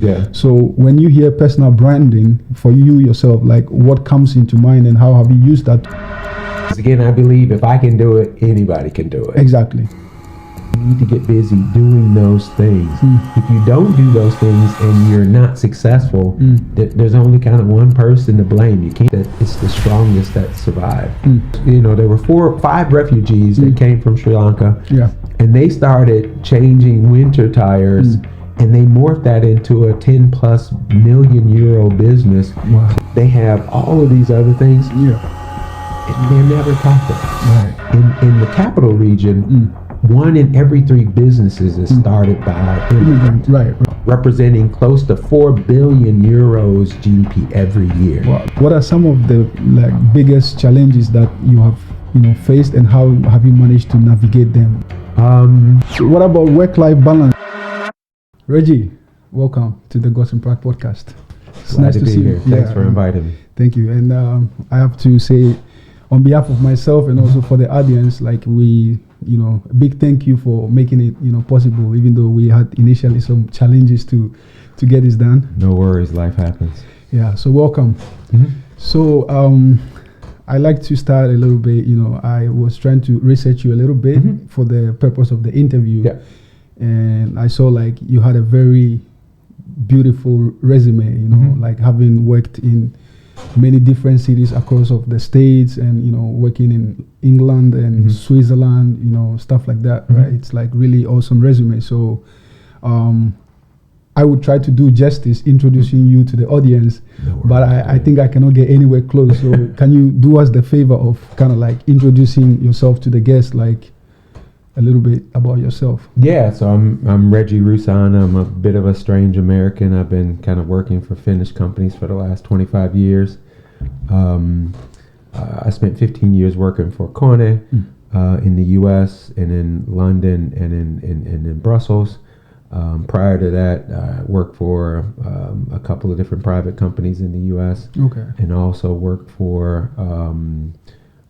Yeah. So when you hear personal branding for you yourself, like what comes into mind and how have you used that? Again, I believe if I can do it, anybody can do it. Exactly. You need to get busy doing those things. If you don't do those things and you're not successful, there's only kind of one person to blame. You can't. It's the strongest that survive. You know, there were 5 refugees that came from Sri Lanka, and they started changing winter tires, and they morphed that into a 10+ million euro business. Wow. They have all of these other things, and they're never talked about. Right. In the capital region. 1 in every 3 businesses is started by immigrants, right. representing close to 4 billion euros GDP every year. Well, what are some of the biggest challenges that you have faced, and how have you managed to navigate them? So what about work-life balance? Reggie, welcome to the Godson Pratt podcast. It's Glad to be here. Thanks for inviting me. Thank you. And I have to say, on behalf of myself and also for the audience, a big thank you for making it, possible, even though we had initially some challenges to get this done. No worries, life happens. Yeah, so welcome. So I like to start a little bit, I was trying to research you a little bit for the purpose of the interview. Yeah. And I saw you had a very beautiful resume, like having worked in many different cities across of the States, and working in England and Switzerland, stuff like that, right? It's really awesome resume. So I would try to do justice introducing you to the audience, but I think I cannot get anywhere close. So can you do us the favor of kind of introducing yourself to the guests, a little bit about yourself? Yeah, so I'm Reggie Rusan. I'm a bit of a strange American. I've been kind of working for Finnish companies for the last 25 years. I spent 15 years working for Kone in the U.S. and in London and in Brussels. Prior to that, I worked for a couple of different private companies in the U.S. Okay. And also worked for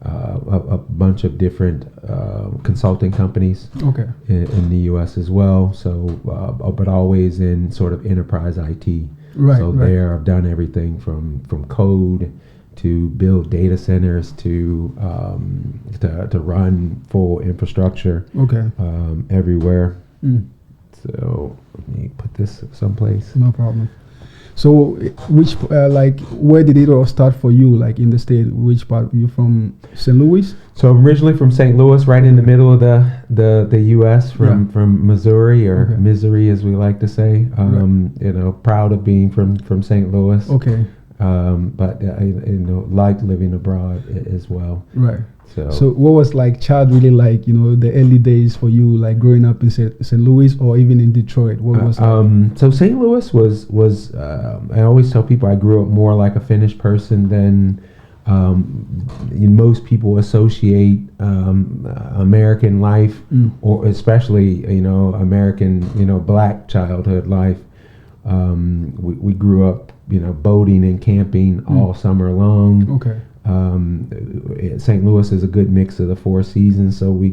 a bunch of different consulting companies in the U.S. as well. So, but always in sort of enterprise IT. Right. So there, I've done everything from code to build data centers to run full infrastructure. Everywhere. So let me put this someplace. No problem. So, where did it all start for you? In the state, which part? You from St. Louis? So I'm originally from St. Louis, right in the middle of the U.S. from Missouri, or Missouri as we like to say. Proud of being from St. Louis. Okay. But I liked living abroad as well. Right. So what was child really the early days for you, growing up in St. Louis or even in Detroit? What was so St. Louis was I always tell people I grew up more like a Finnish person than most people associate American life, or especially American Black childhood life. We grew up boating and camping all summer long. Okay. St. Louis is a good mix of the 4 seasons, so we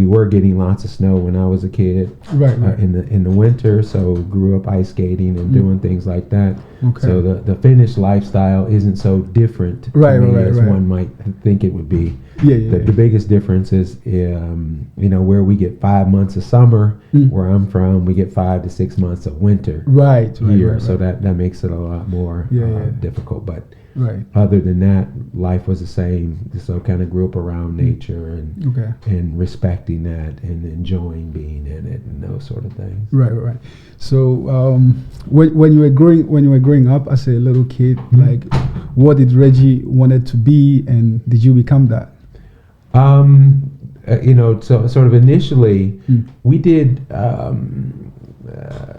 were getting lots of snow when I was a kid. Right. In the winter, so grew up ice skating and doing things like that. Okay. So the Finnish lifestyle isn't so different as one might think it would be. The biggest difference is where we get 5 months of summer, where I'm from, we get 5 to 6 months of winter here. So that makes it a lot more difficult. But other than that, life was the same. So kind of grew up around nature and respecting that and enjoying being in it and those sort of things. Right. So when you were growing up as a little kid, what did Reggie wanted to be, and did you become that? So sort of initially, we did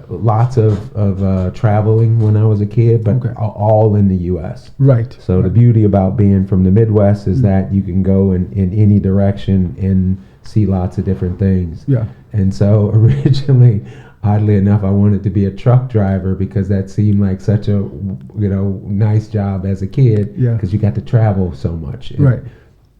lots of traveling when I was a kid, but all in the U.S. Right. So the beauty about being from the Midwest is that you can go in any direction and see lots of different things. Yeah. And so originally, oddly enough, I wanted to be a truck driver because that seemed like such a nice job as a kid. Yeah. Because you got to travel so much. Right.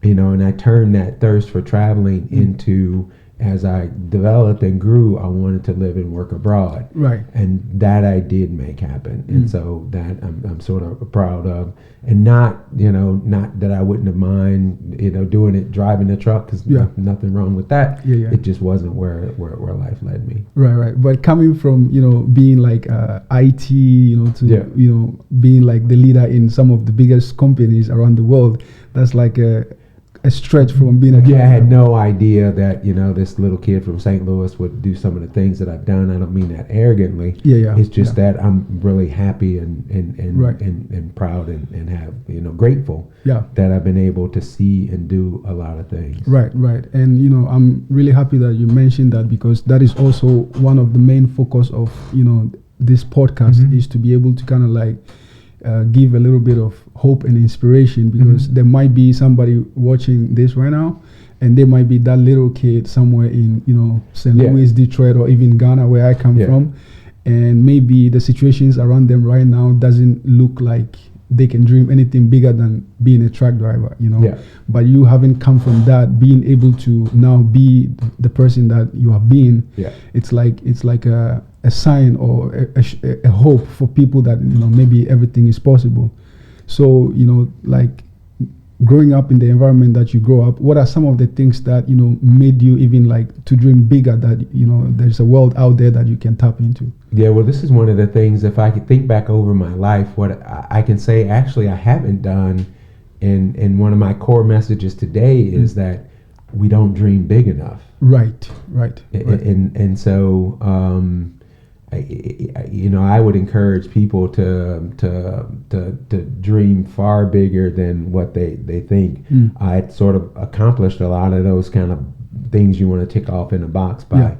And I turned that thirst for traveling into as I developed and grew, I wanted to live and work abroad. Right. And that I did make happen. And so that I'm sort of proud of. And not that I wouldn't have mind, doing it, driving the truck, because nothing wrong with that. Yeah. It just wasn't where life led me. Right. But coming from, being like IT, to, being like the leader in some of the biggest companies around the world, that's like a stretch from being a I had no idea that this little kid from St. Louis would do some of the things that I've done. I don't mean that arrogantly. It's just that I'm really happy and proud and have grateful that I've been able to see and do a lot of things. Right. And I'm really happy that you mentioned that, because that is also one of the main focus of this podcast, is to be able to kind of like give a little bit of hope and inspiration, because there might be somebody watching this right now, and they might be that little kid somewhere in St. Louis, Detroit, or even Ghana, where I come from, and maybe the situations around them right now doesn't look like they can dream anything bigger than being a truck driver, but you haven't come from that, being able to now be the person that you have been. It's like a sign or a hope for people that maybe everything is possible. So like growing up in the environment that you grow up, what are some of the things that made you even like to dream bigger, that there's a world out there that you can tap into? Well, this is one of the things, if I could think back over my life, what I can say actually I haven't done, and one of my core messages today is that we don't dream big enough. Right. And so I would encourage people to dream far bigger than what they think. I had sort of accomplished a lot of those kind of things you want to tick off in a box by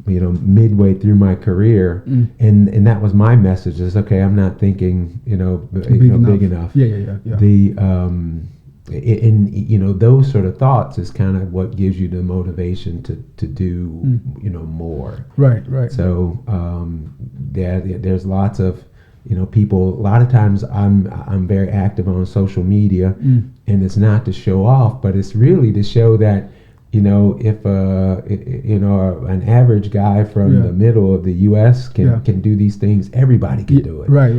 midway through my career, and that was my message, is okay, I'm not thinking big enough. Those sort of thoughts is kind of what gives you the motivation to do more. Right. So there's lots of people. A lot of times I'm very active on social media, and it's not to show off, but it's really to show that if an average guy from the middle of the U.S. can do these things, everybody can do it. Right.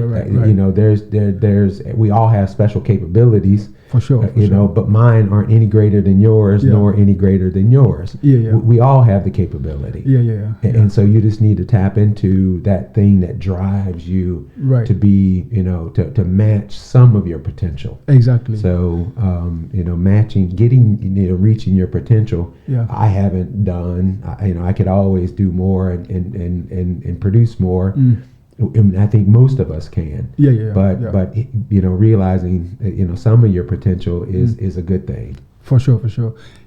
There's we all have special capabilities. For sure. But mine aren't any greater than yours, nor any greater than yours. We all have the capability. And so you just need to tap into that thing that drives you to be, to match some of your potential. Exactly. So, matching, reaching your potential. I haven't done. I could always do more and produce more. I think most of us can. But realizing some of your potential is a good thing. For sure.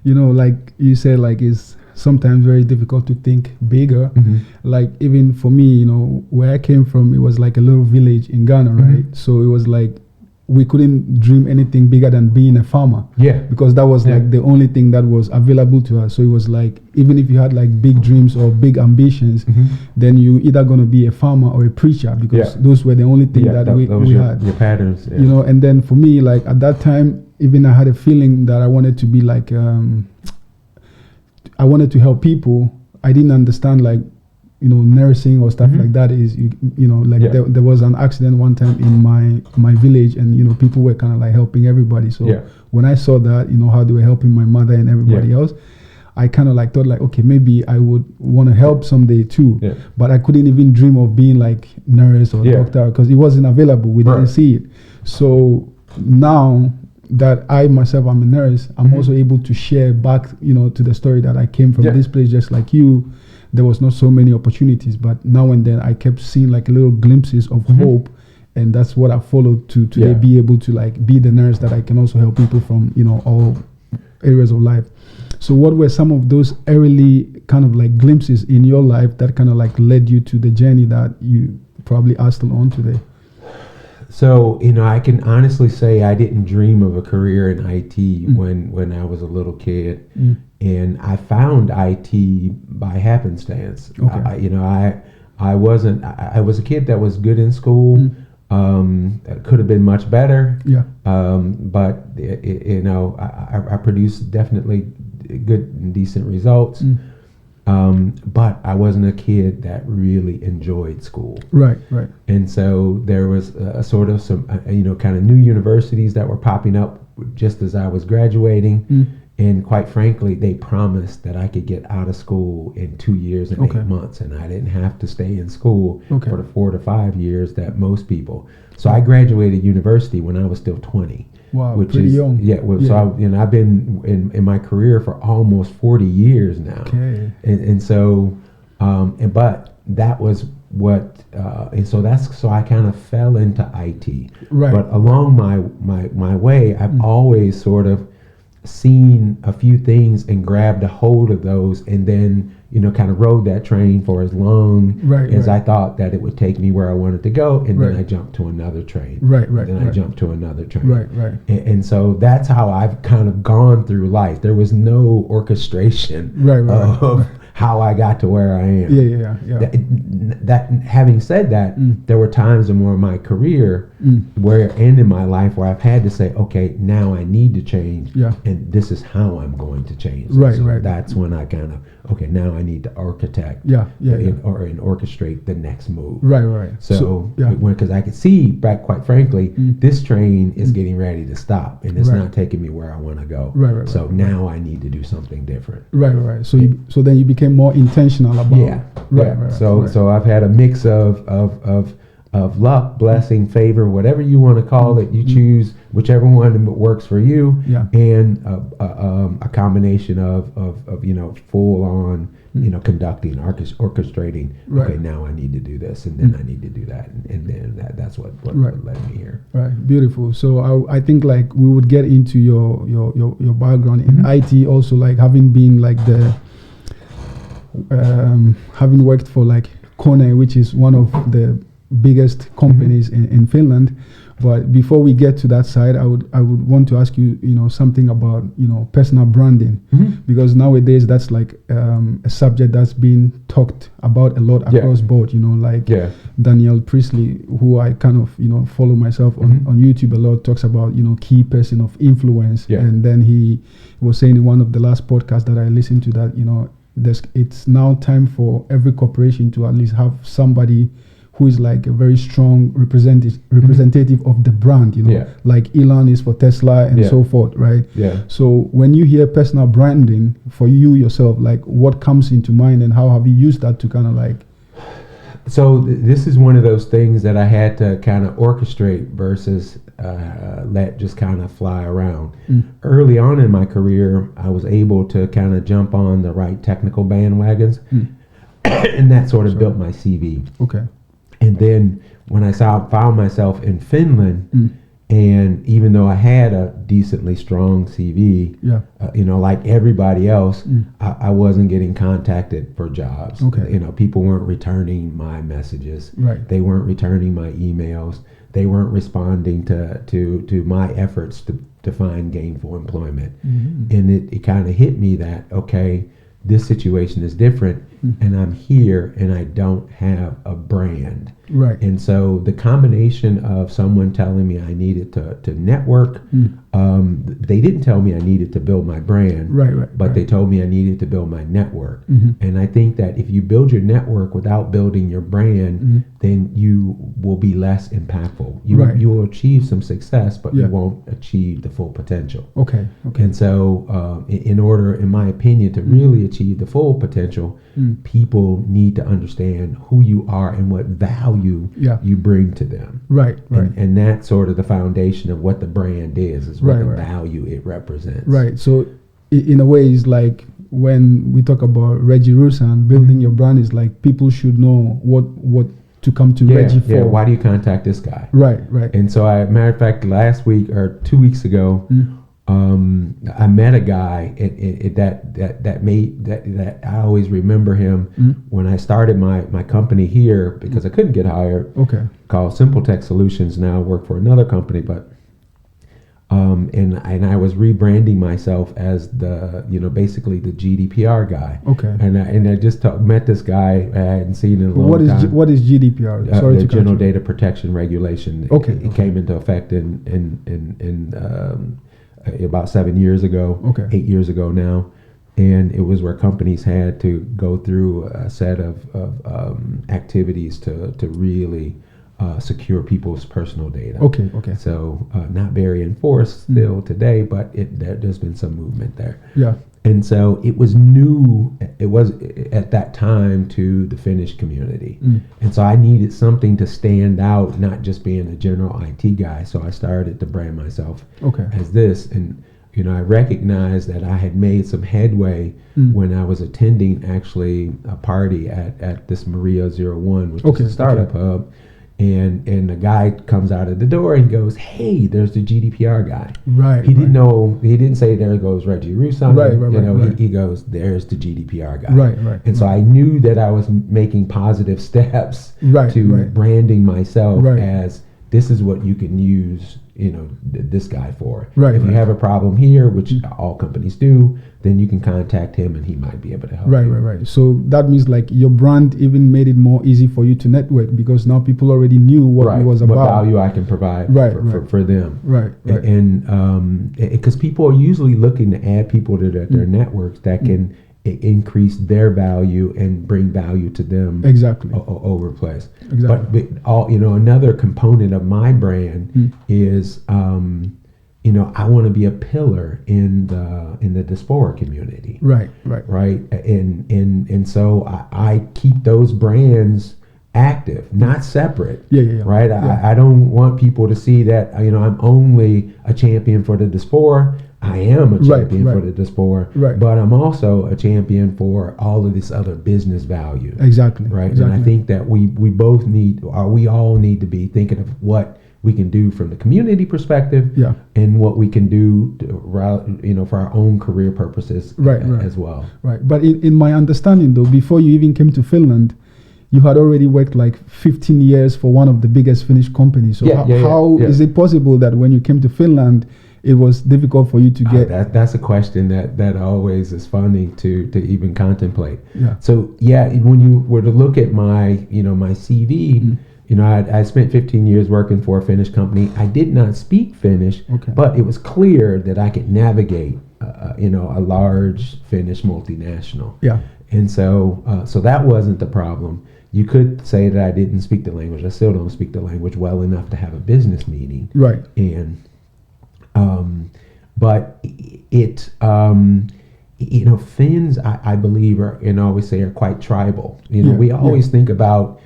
Like you said, like it's sometimes very difficult to think bigger. Like even for me, where I came from, it was like a little village in Ghana, right? So it was like we couldn't dream anything bigger than being a farmer. Because that was like the only thing that was available to us. So it was like, even if you had like big dreams or big ambitions, then you either gonna be a farmer or a preacher, because those were the only thing that we had. Your patterns. And then for me, like at that time, even I had a feeling that I wanted to be like, I wanted to help people. I didn't understand like, nursing or stuff like that is, there was an accident one time in my village, and, people were kind of like helping everybody. So when I saw that, how they were helping my mother and everybody else, I kind of like thought like, okay, maybe I would want to help someday too. But I couldn't even dream of being like nurse or doctor, because it wasn't available. We didn't see it. So now that I myself am a nurse, I'm also able to share back, to the story that I came from this place just like you. There was not so many opportunities, but now and then I kept seeing like little glimpses of hope, and that's what I followed to today, be able to like be the nurse that I can also help people from all areas of life. So what were some of those early kind of like glimpses in your life that kind of like led you to the journey that you probably are still on today? So, I can honestly say I didn't dream of a career in IT when I was a little kid. And I found IT by happenstance. Okay. I was a kid that was good in school. Could have been much better. But I produced definitely good and decent results. But I wasn't a kid that really enjoyed school. Right, right. And so there was sort of some, kind of new universities that were popping up just as I was graduating. And quite frankly, they promised that I could get out of school in 2 years and 8 months, and I didn't have to stay in school for the 4 to 5 years that most people. So I graduated university when I was still 20. Wow, which pretty young. Yeah, well, yeah. So I've been in my career for almost 40 years now. Okay. And so, but that was what, and so I kind of fell into IT. Right. But along my way, I've always sort of seen a few things and grabbed a hold of those, and then kind of rode that train for as long as I thought that it would take me where I wanted to go, and then I jumped to another train. I jumped to another train. And so that's how I've kind of gone through life. There was no orchestration of how I got to where I am. That having said that, there were times in my career and in my life where I've had to say, okay, now I need to change, and this is how I'm going to change. That's when I kind of, okay, now I need to architect and orchestrate the next move. So because I could see back, quite frankly, this train is getting ready to stop, and it's not taking me where I want to go. So now I need to do something different. So then you became more intentional about So I've had a mix of luck, blessing, favor, whatever you want to call it. You choose whichever one works for you, and a combination of full on conducting, orchestrating. Okay, now I need to do this, and then I need to do that, and then that's what led me here. Beautiful. So I think like we would get into your background in IT, also like having been like the having worked for like Kone, which is one of the biggest companies in Finland. But before we get to that side, I would want to ask you something about personal branding, because nowadays that's like a subject that's being talked about a lot across board. Daniel Priestley, who I kind of it's myself on YouTube a lot, talks about key person of influence, and then he was saying in one of the last podcasts that I listened to that it's now time for every corporation to at least have somebody who is like a very strong representative of the brand, like Elon is for Tesla and so forth, right? So when you hear personal branding for you yourself, like what comes into mind, and how have you used that to kind of like? So this is one of those things that I had to kind of orchestrate versus let just kind of fly around. Early on in my career, I was able to kind of jump on the right technical bandwagons, and that sort of built my CV. And then when I found myself in Finland, and even though I had a decently strong CV, like everybody else, I wasn't getting contacted for jobs. People weren't returning my messages. They weren't returning my emails. They weren't responding to my efforts to find gainful employment. And it kind of hit me that, okay, this situation is different, and I'm here and I don't have a brand. And so the combination of someone telling me I needed to network, they didn't tell me I needed to build my brand, but they told me I needed to build my network. And I think that if you build your network without building your brand, then you will be less impactful. You will achieve some success, but you won't achieve the full potential. And so in order, in my opinion, to really achieve the full potential, people need to understand who you are and what value you bring to them. And that's sort of the foundation of what the brand is what the value it represents. So in a way, it's like when we talk about Reggie Rusan, building your brand is like people should know what to come to Reggie for. Why do you contact this guy? And so matter of fact, last week or 2 weeks ago, I met a guy that I always remember him when I started my company here, because I couldn't get hired. Called Simple Tech Solutions. Now I work for another company, but and I was rebranding myself as the basically the GDPR guy. And I just met this guy I hadn't seen in a long time. What is GDPR? The General Data Protection Regulation. It came into effect in about 7 years ago, 8 years ago now. and it was where companies had to go through a set of activities to really secure people's personal data. Okay. So not very enforced still today, but there's been some movement there. Yeah. And so it was new. It was at that time to the Finnish community, and so I needed something to stand out, not just being a general IT guy. So I started to brand myself as this, and I recognized that I had made some headway when I was attending actually a party at this Maria 01, which is a startup hub. And the guy comes out of the door and goes, "Hey, there's the GDPR guy." Right. He didn't know. He didn't say, "There goes Reggie Rusan." Right. He goes, "There's the GDPR guy." Right. And so I knew that I was making positive steps to branding myself as this is what you can use, this guy for. If you have a problem here, which all companies do, then you can contact him and he might be able to help you. Right. So that means like your brand even made it more easy for you to network because now people already knew what it was about. What value I can provide for them. Right. And because people are usually looking to add people to their networks that can increase their value and bring value to them over a place. But all another component of my brand is I want to be a pillar in the diaspora community. Right. And so I keep those brands active, not separate. Right. I don't want people to see that I'm only a champion for the diaspora. I am a champion for the diaspora, but I'm also a champion for all of this other business value. Exactly. And I think that we all need to be thinking of what we can do from the community perspective, and what we can do for our own career purposes as well. Right. But in my understanding, though, before you even came to Finland, you had already worked like 15 years for one of the biggest Finnish companies. So how is it possible that when you came to Finland, it was difficult for you to get? That's a question that always is funny to even contemplate. Yeah. So when you were to look at my my CV, I spent 15 years working for a Finnish company. I did not speak Finnish, but it was clear that I could navigate a large Finnish multinational. Yeah. And so that wasn't the problem. You could say that I didn't speak the language. I still don't speak the language well enough to have a business meeting. Right. And but Finns, I believe, are, and I always say, are quite tribal. We always think about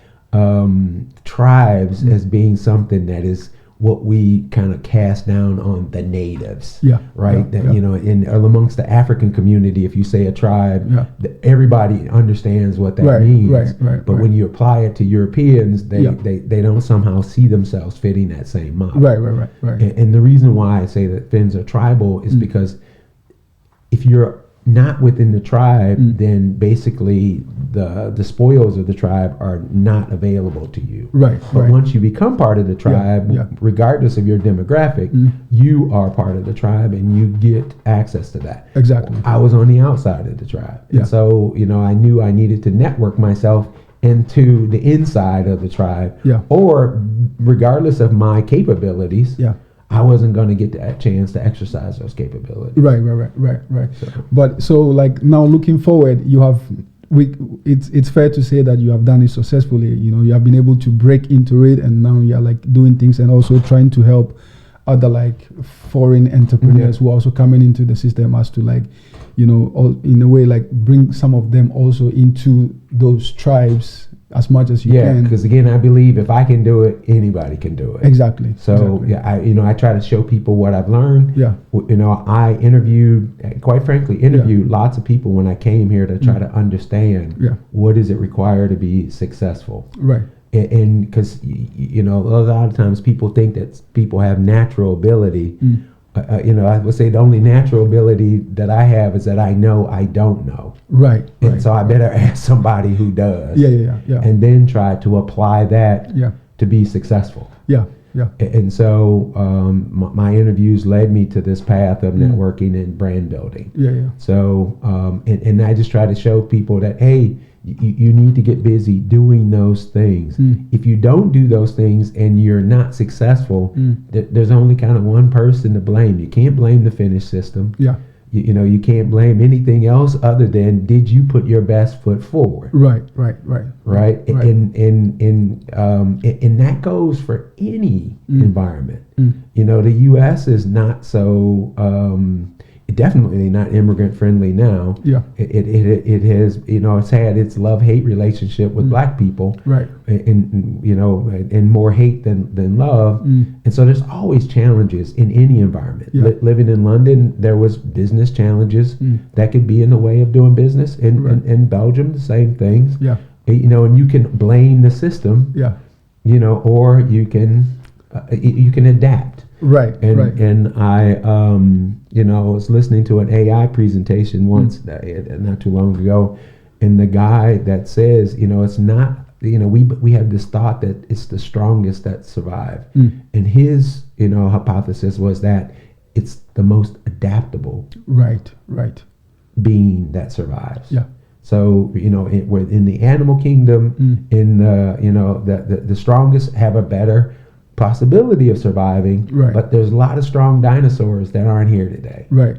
tribes as being something that is what we kind of cast down on the natives. And amongst the African community, if you say a tribe, everybody understands what that means. But when you apply it to Europeans, they don't somehow see themselves fitting that same model. Right. And the reason why I say that Finns are tribal is because if you're not within the tribe, then basically the spoils of the tribe are not available to you. But once you become part of the tribe, regardless of your demographic, you are part of the tribe and you get access to that. Exactly. I was on the outside of the tribe. And so, I knew I needed to network myself into the inside of the tribe. Or regardless of my capabilities, I wasn't going to get that chance to exercise those capabilities. Right. But so like now looking forward, it's fair to say that you have done it successfully. You have been able to break into it, and now you're like doing things and also trying to help other like foreign entrepreneurs who are also coming into the system as to like, in a way like bring some of them also into those tribes as much as you can. Yeah, because again, I believe if I can do it, anybody can do it. Exactly. So I try to show people what I've learned. I quite frankly interviewed lots of people when I came here to try to understand what does it require to be successful. Right. And because a lot of times people think that people have natural ability. I would say the only natural ability that I have is that I know I don't know. And so I better ask somebody who does. And then try to apply that to be successible. And so my interviews led me to this path of networking and brand building. So and I just try to show people that, hey, you need to get busy doing those things. If you don't do those things and you're not successful, there's only kind of one person to blame. You can't blame the Finnish system. you can't blame anything else other than did you put your best foot forward? Right. And that goes for any environment. The U.S. is not so definitely not immigrant friendly now. Yeah, it has it's had its love-hate relationship with black people, right? And more hate than love, and so there's always challenges in any environment. Yeah. Living in London, there was business challenges that could be in the way of doing business. In Belgium, the same things. Yeah, and you can blame the system. Yeah, or you can adapt. Right. And I was listening to an AI presentation once not too long ago, and the guy that says it's not we have this thought that it's the strongest that survive, and his hypothesis was that it's the most adaptable being that survives. Yeah. So in the animal kingdom, in the strongest have a better possibility of surviving, but there's a lot of strong dinosaurs that aren't here today. Right,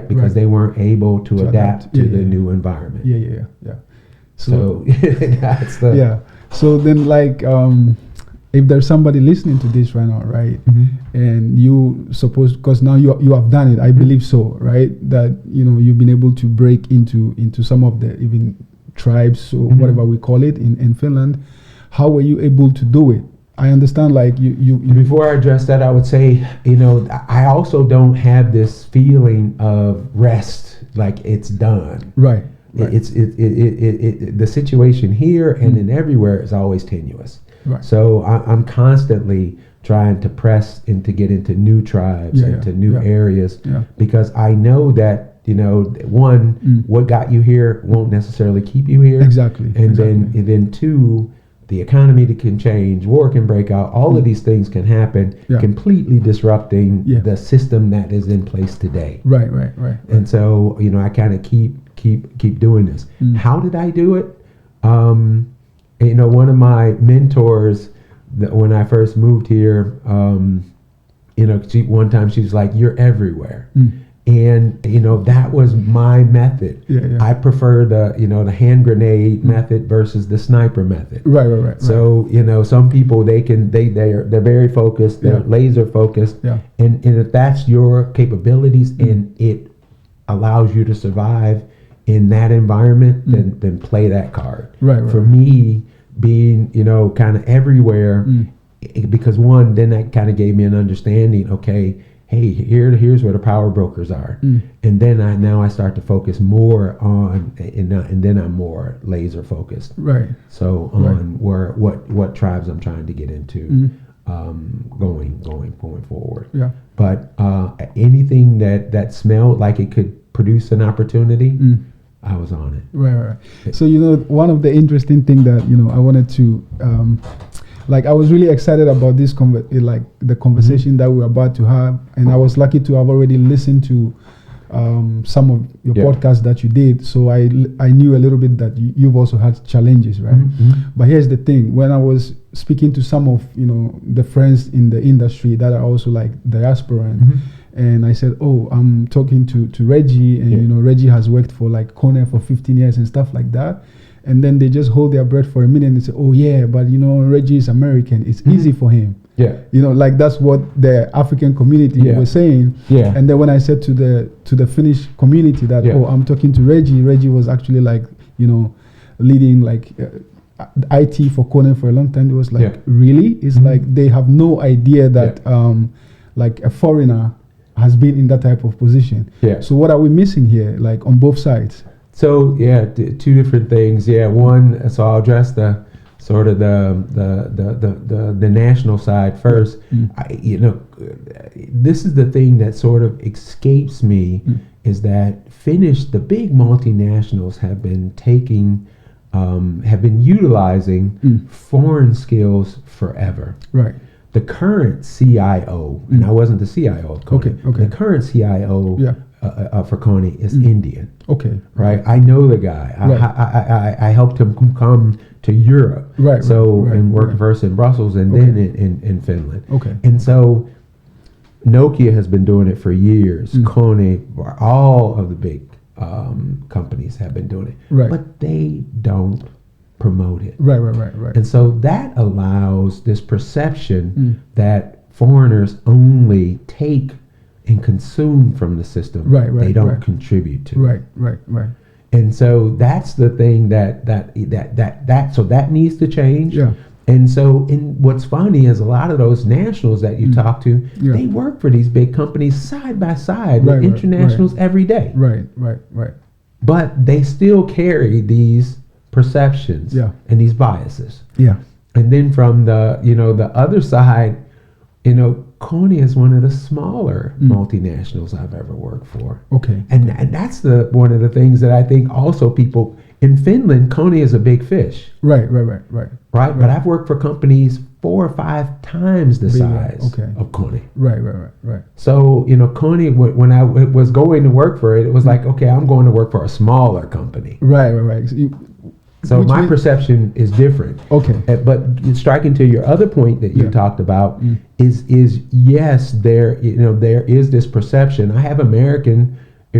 because they weren't able to adapt to the new environment. Yeah. So that's the So then, if there's somebody listening to this right now, right, and you suppose, because now you have done it, I believe so, right, that you've been able to break into some of the even tribes or whatever we call it in Finland. How were you able to do it? I understand, you. Before I address that, I would say, I also don't have this feeling of rest, like it's done. Right. It's the situation here and in everywhere is always tenuous. Right. So I'm constantly trying to press and to get into new tribes, into new areas, because I know that one, what got you here won't necessarily keep you here. Exactly. And then two, the economy that can change, war can break out, all of these things can happen, completely disrupting the system that is in place today. Right. And so, I kind of keep doing this. How did I do it? One of my mentors, when I first moved here, one time she was like, "You're everywhere." And that was my method. I prefer the hand grenade method versus the sniper method. Right. So some people they're very focused, they're laser focused, and if that's your capabilities and it allows you to survive in that environment, then play that card. Right. For me, being kind of everywhere, because one, then that kind of gave me an understanding. Okay. Hey, here's where the power brokers are, and then I start to focus more on, and then I'm more laser focused. Right. So on what tribes I'm trying to get into, going forward. Yeah. But anything that smelled like it could produce an opportunity, I was on it. Right. So one of the interesting thing that I wanted to. I was really excited about this the conversation that we're about to have, and I was lucky to have already listened to some of your podcasts that you did, so I knew a little bit that you've also had challenges, right? But here's the thing: when I was speaking to some of the friends in the industry that are also diaspora, and I said, "Oh, I'm talking to Reggie, and Reggie has worked for Kone for 15 years and stuff like that." And then they just hold their breath for a minute and they say, "Oh yeah, but Reggie is American. It's easy for him." Yeah. That's what the African community was saying. Yeah. And then when I said to the Finnish community that, "Oh, I'm talking to Reggie," Reggie was actually leading IT for Kone for a long time. It was really? It's they have no idea that a foreigner has been in that type of position. Yeah. So what are we missing here, on both sides? So two different things. One. So I'll address the sort of the national side first. This is the thing that sort of escapes me is that the big multinationals have been utilizing foreign skills forever. Right. The current CIO, and I wasn't the CIO of Kone. Okay. The current CIO. For Kone is Indian. Okay. Right. I know the guy. I helped him come to Europe. Right. So and worked first in Brussels and then in Finland. Okay. And so Nokia has been doing it for years. Kone, all of the big companies have been doing it. Right. But they don't promote it. Right. And so that allows this perception that foreigners only take and consume from the system. Right. They don't contribute to. Right. And so that's the thing that so that needs to change. Yeah. And so, what's funny is a lot of those nationals that you talk to, they work for these big companies side by side with internationals every day. Right. But they still carry these perceptions and these biases. Yeah. And then from the the other side, Kone is one of the smaller multinationals I've ever worked for. Okay. And that's one of the things that I think also people in Finland, Kone is a big fish. Right. But I've worked for companies 4 or 5 times the size of Kone. Right. So, Kone, when I was going to work for it, it was like, okay, I'm going to work for a smaller company. Right. So my perception is different. Okay. But striking to your other point that you talked about is yes, there is this perception. I have American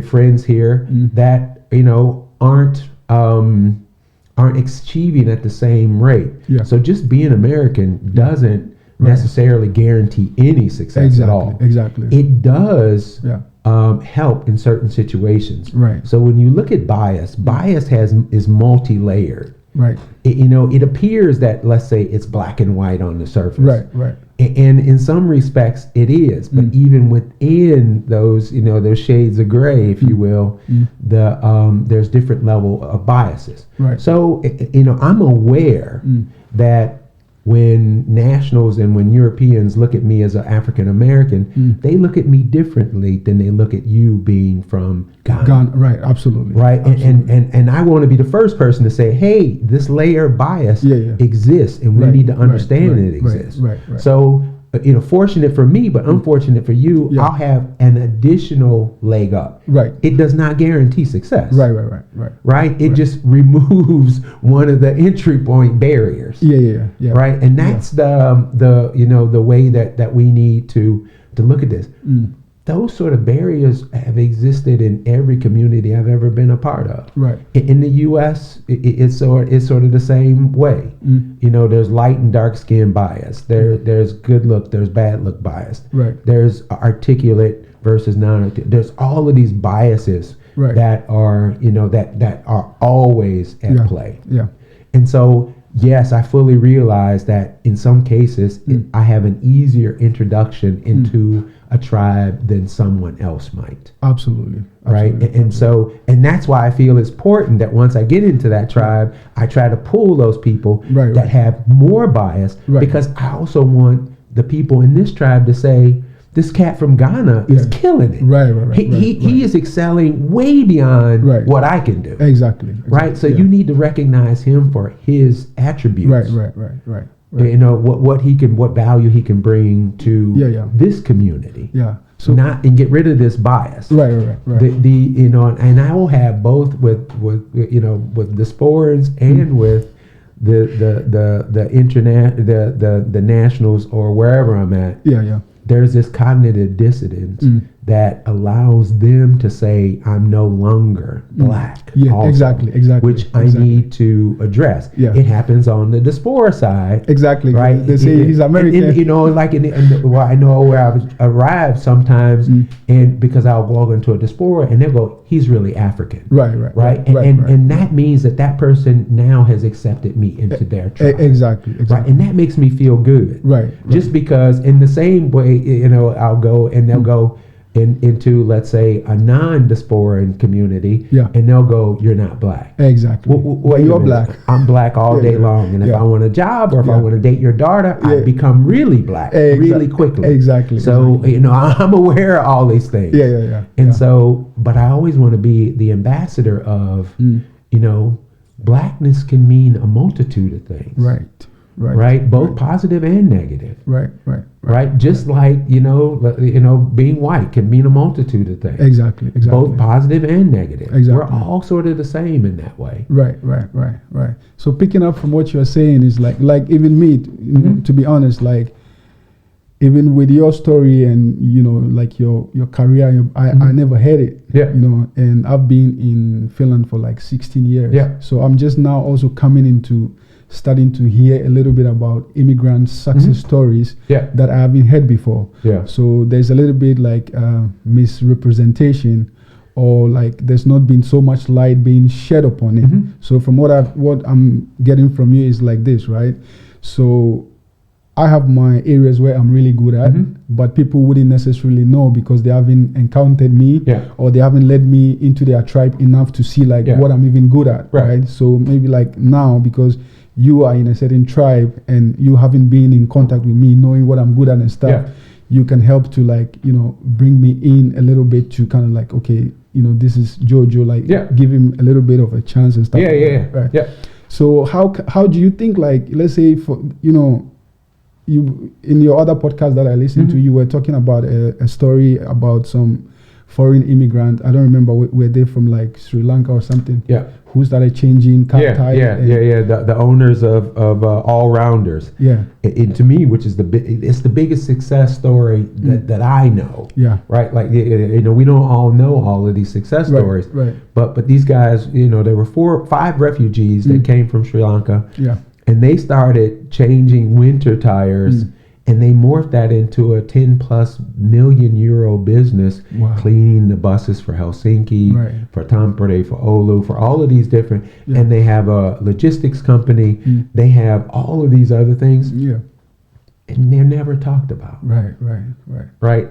friends here that aren't achieving at the same rate. Yeah. So just being American doesn't necessarily guarantee any success at all. Exactly. It does help in certain situations. Right. So when you look at bias is multi-layered. Right. It appears that, let's say, it's black and white on the surface. Right. And in some respects it is, but even within those, those shades of gray, if you will, there's different level of biases. Right. So, I'm aware that when nationals and when Europeans look at me as an African American, they look at me differently than they look at you being from Ghana. Right, absolutely. Right, absolutely. And I want to be the first person to say, hey, this layer of bias exists, and we need to understand it exists. Right. So, fortunate for me, but unfortunate for you, I'll have an additional leg up. Right. It does not guarantee success. Right. It just removes one of the entry point barriers. Yeah. Right. And that's the way that we need to look at this. Those sort of barriers have existed in every community I've ever been a part of. Right. In the U.S., it's sort of the same way. There's light and dark skin bias. There's good look. There's bad look bias. Right. There's articulate versus non-articulate. There's all of these biases that are that are always at play. Yeah. And so, yes, I fully realize that in some cases I have an easier introduction into a tribe than someone else might. Absolutely. Right. And so, and that's why I feel it's important that once I get into that tribe, I try to pull those people that have more bias, because I also want the people in this tribe to say, this cat from Ghana is killing it. Right. He is excelling way beyond what I can do. Exactly. Right. So you need to recognize him for his attributes. Right. What value he can bring to this community. Yeah. So and get rid of this bias. Right. And I will have both with diasporans and with the internet, the nationals, or wherever I'm at. Yeah. There's this cognitive dissonance that allows them to say, I'm no longer black. Yeah, also, exactly. Which I need to address. Yeah. It happens on the diaspora side. Exactly. Right. They say he's American. I know where I've arrived sometimes, and because I'll go into a diaspora and they'll go, he's really African. Right. And that means that person now has accepted me into their tribe. Exactly. Right. And that makes me feel good. Right. Just because in the same way, I'll go and they'll go into, let's say, a non-diasporan community, and they'll go, you're not black. Exactly. Well, you're black. I'm black all day long, and if I want a job or if I want to date your daughter, I become really black really quickly. Exactly. So I'm aware of all these things. Yeah. And so, but I always want to be the ambassador of, blackness can mean a multitude of things. Right. Both positive and negative. Right. Just like, being white can mean a multitude of things. Exactly. Both positive and negative. Exactly. We're all sort of the same in that way. Right. So picking up from what you're saying is like even me, to be honest, like even with your story and like your career, I never had it. Yeah. And I've been in Finland for like 16 years. Yeah. So I'm just now also coming into starting to hear a little bit about immigrant success stories that I haven't heard before. Yeah. So there's a little bit like misrepresentation, or like there's not been so much light being shed upon it. So from what I'm getting from you is like this, right? So I have my areas where I'm really good at, but people wouldn't necessarily know because they haven't encountered me, or they haven't led me into their tribe enough to see like what I'm even good at, right? So maybe like now, because you are in a certain tribe and you haven't been in contact with me, knowing what I'm good at and stuff, you can help to like, bring me in a little bit to kind of like, okay, this is Jojo, like give him a little bit of a chance and stuff. Right? So how do you think, like, let's say for, you in your other podcast that I listened to, you were talking about a story about some foreign immigrant. I don't remember where they're from, like Sri Lanka or something. Who started changing car tires. The owners of All Rounders. And to me, which is it's the biggest success story that I know. Right. Like we don't all know all of these success stories. Right. But these guys, there were 5 refugees that came from Sri Lanka. And they started changing winter tires, and they morphed that into a 10+ million euro business, cleaning the buses for Helsinki, for Tampere, for Oulu, for all of these different, and they have a logistics company, they have all of these other things, and they're never talked about. Right.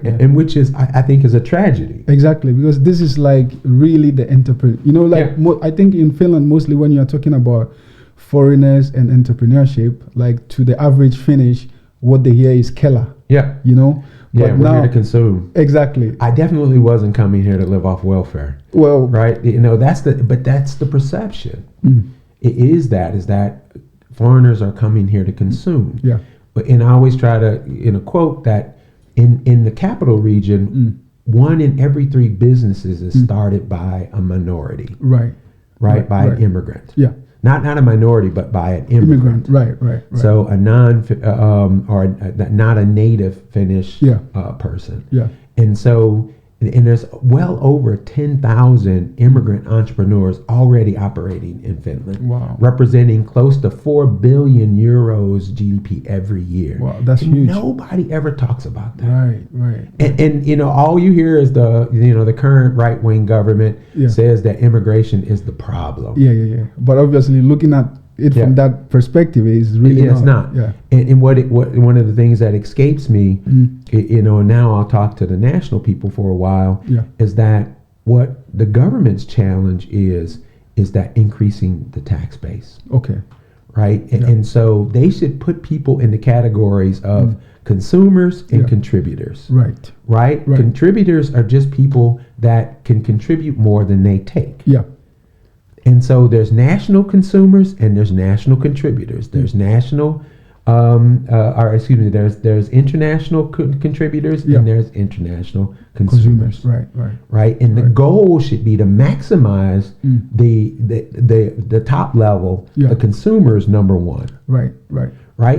And which is, I think, is a tragedy. Exactly, because this is like really the entrepreneur, I think in Finland, mostly when you're talking about foreigners and entrepreneurship, like to the average Finnish, what they hear is Kela. But we're now, here to consume. Exactly. I definitely wasn't coming here to live off welfare. Well, right. That's the perception. It is that foreigners are coming here to consume. And I always try to quote that in the capital region, 1 in every 3 businesses is started by a minority. By an immigrant. Not a minority, but by an immigrant. Right. So a not a native Finnish person. And so, and there's well over 10,000 immigrant entrepreneurs already operating in Finland. Representing close to 4 billion euros GDP every year. That's huge. Nobody ever talks about that. Right. And all you hear is the current right-wing government says that immigration is the problem. But obviously, looking at it from that perspective, is really it's not. And what one of the things that escapes me, now I'll talk to the national people for a while, is that what the government's challenge is that increasing the tax base. Right. And so they should put people in the categories of consumers and contributors. Right. Contributors are just people that can contribute more than they take. And so there's national consumers and there's national contributors. There's national, there's international contributors and there's international consumers. Right. And the goal should be to maximize the top level, the consumers, number 1. Right.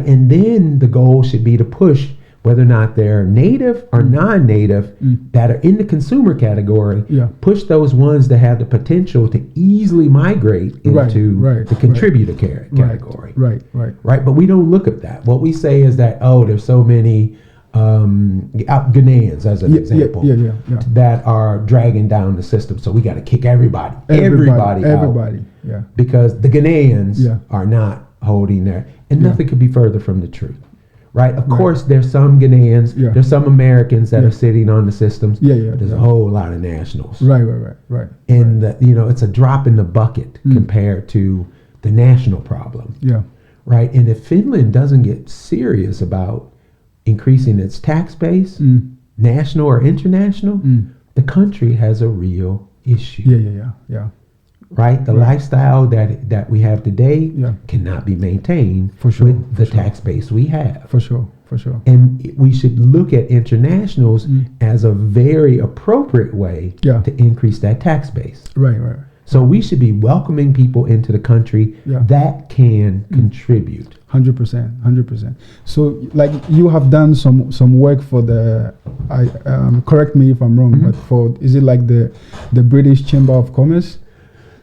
And then the goal should be to push, whether or not they're native or non-native, that are in the consumer category, push those ones that have the potential to easily migrate into the contributor category. Right. But we don't look at that. What we say is that, there's so many Ghanaians, as an example, that are dragging down the system. So we got to kick everybody out. Because the Ghanaians are not holding there. And nothing could be further from the truth. Right. Of course, there's some Ghanaians, there's some Americans that are sitting on the systems. But there's a whole lot of nationals. Right. And it's a drop in the bucket compared to the national problem. Right. And if Finland doesn't get serious about increasing its tax base, national or international, the country has a real issue. Right. The lifestyle that we have today cannot be maintained with the tax base we have. For sure. And we should look at internationals as a very appropriate way to increase that tax base. Right. So we should be welcoming people into the country that can contribute. 100%. So, like, you have done some work for the, correct me if I'm wrong, but is it like the British Chamber of Commerce?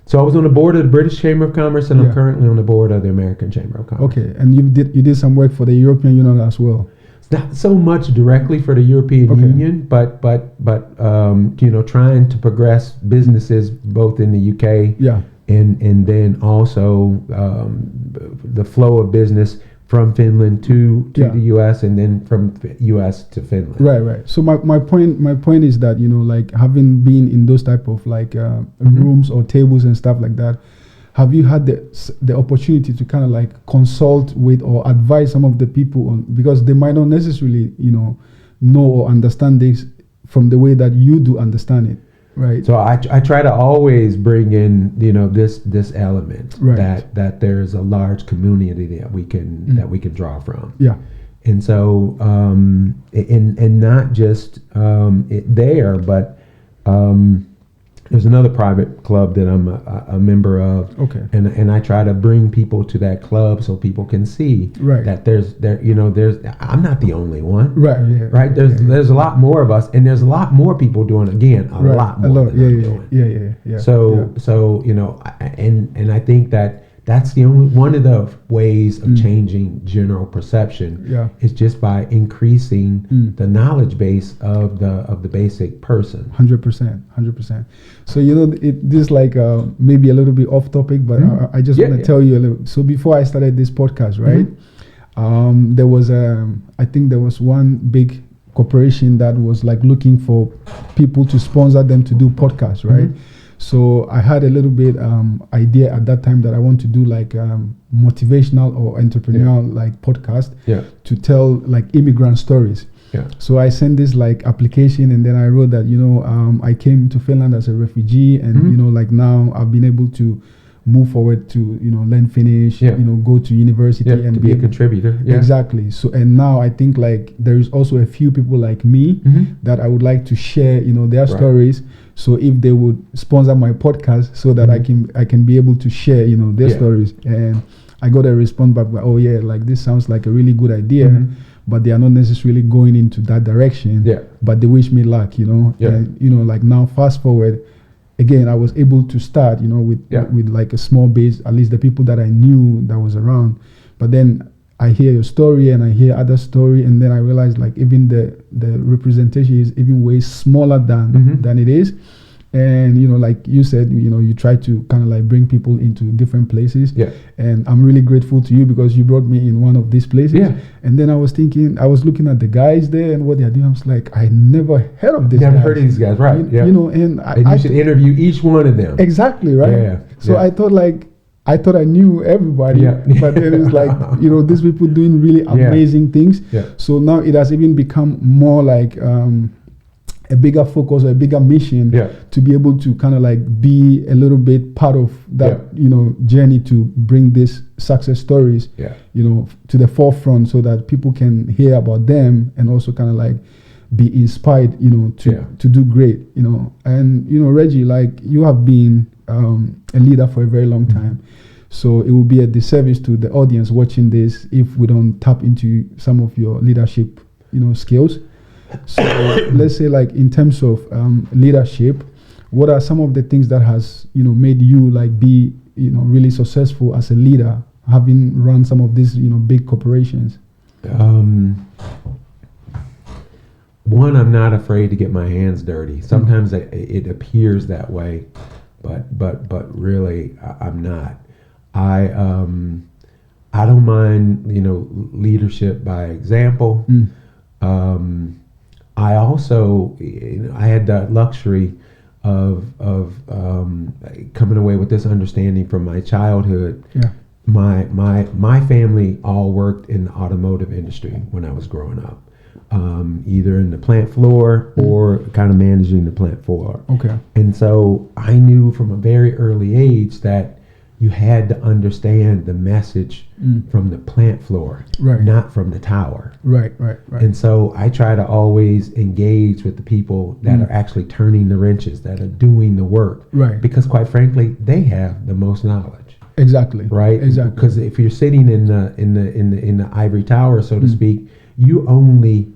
So I was on the board of the British Chamber of Commerce, and I'm currently on the board of the American Chamber of Commerce. Okay, and you did some work for the European Union as well. Not so much directly for the European Union, but trying to progress businesses both in the UK, and then also the flow of business from Finland to the US, and then from US to Finland. Right. So my point is that, like, having been in those type of like rooms or tables and stuff like that, have you had the opportunity to kind of like consult with or advise some of the people on, because they might not necessarily know or understand this from the way that you do understand it, right? So I try to always bring in this element, that there's a large community that we can draw from. Yeah. And so and not just there, but there's another private club that I'm a member of. Okay. And I try to bring people to that club so people can see that there's I'm not the only one. Right. Yeah. Right. There's a lot more of us, and there's a lot more people doing a lot more than I'm doing. Yeah. So and I think that's the only one of the ways of changing general perception is just by increasing the knowledge base of the basic person. 100%. So this like maybe a little bit off topic, but I just want to tell you a little. So before I started this podcast, right, there was I think there was one big corporation that was like looking for people to sponsor them to do podcasts, right? So I had a little bit idea at that time that I want to do like motivational or entrepreneurial like podcast to tell like immigrant stories. Yeah. So I sent this like application, and then I wrote that I came to Finland as a refugee, and like now I've been able to move forward to learn Finnish, go to university and to be a contributor. Exactly. So and now I think like there is also a few people like me that I would like to share their stories. So if they would sponsor my podcast, so that I can be able to share their stories. And I got a response back, oh yeah, like this sounds like a really good idea, but they are not necessarily going into that direction. Yeah. But they wish me luck, And like now fast forward. Again, I was able to start, with like a small base, at least the people that I knew that was around. But then I hear your story and I hear other story, and then I realized like even the representation is even way smaller than it is. And like you said, you try to kind of like bring people into different places. Yeah. And I'm really grateful to you because you brought me in one of these places. Yeah. And then I was looking at the guys there and what they're doing. I was like, I never heard of this. Never heard of these guys, right? And you should interview each one of them. Exactly, right? Yeah. So I thought I knew everybody, but then it's like, these people doing really amazing things. Yeah. So now it has even become more like a bigger focus or a bigger mission to be able to kind of like be a little bit part of that, journey to bring these success stories, to the forefront so that people can hear about them and also kind of like be inspired, to do great, And, Reggie, like you have been a leader for a very long time. So it will be a disservice to the audience watching this if we don't tap into some of your leadership, skills. So let's say like in terms of leadership, what are some of the things that has, made you like be, really successful as a leader, having run some of these, big corporations? One, I'm not afraid to get my hands dirty. Sometimes it appears that way, but really I'm not. I don't mind, leadership by example. I also, I had the luxury of coming away with this understanding from my childhood. Yeah. My family all worked in the automotive industry when I was growing up, either in the plant floor or kind of managing the plant floor. Okay. And so I knew from a very early age that you had to understand the message from the plant floor, not from the tower. Right. And so I try to always engage with the people that are actually turning the wrenches, that are doing the work. Right. Because quite frankly, they have the most knowledge. Exactly. Right. Exactly. Because if you're sitting in the ivory tower, so to speak, you only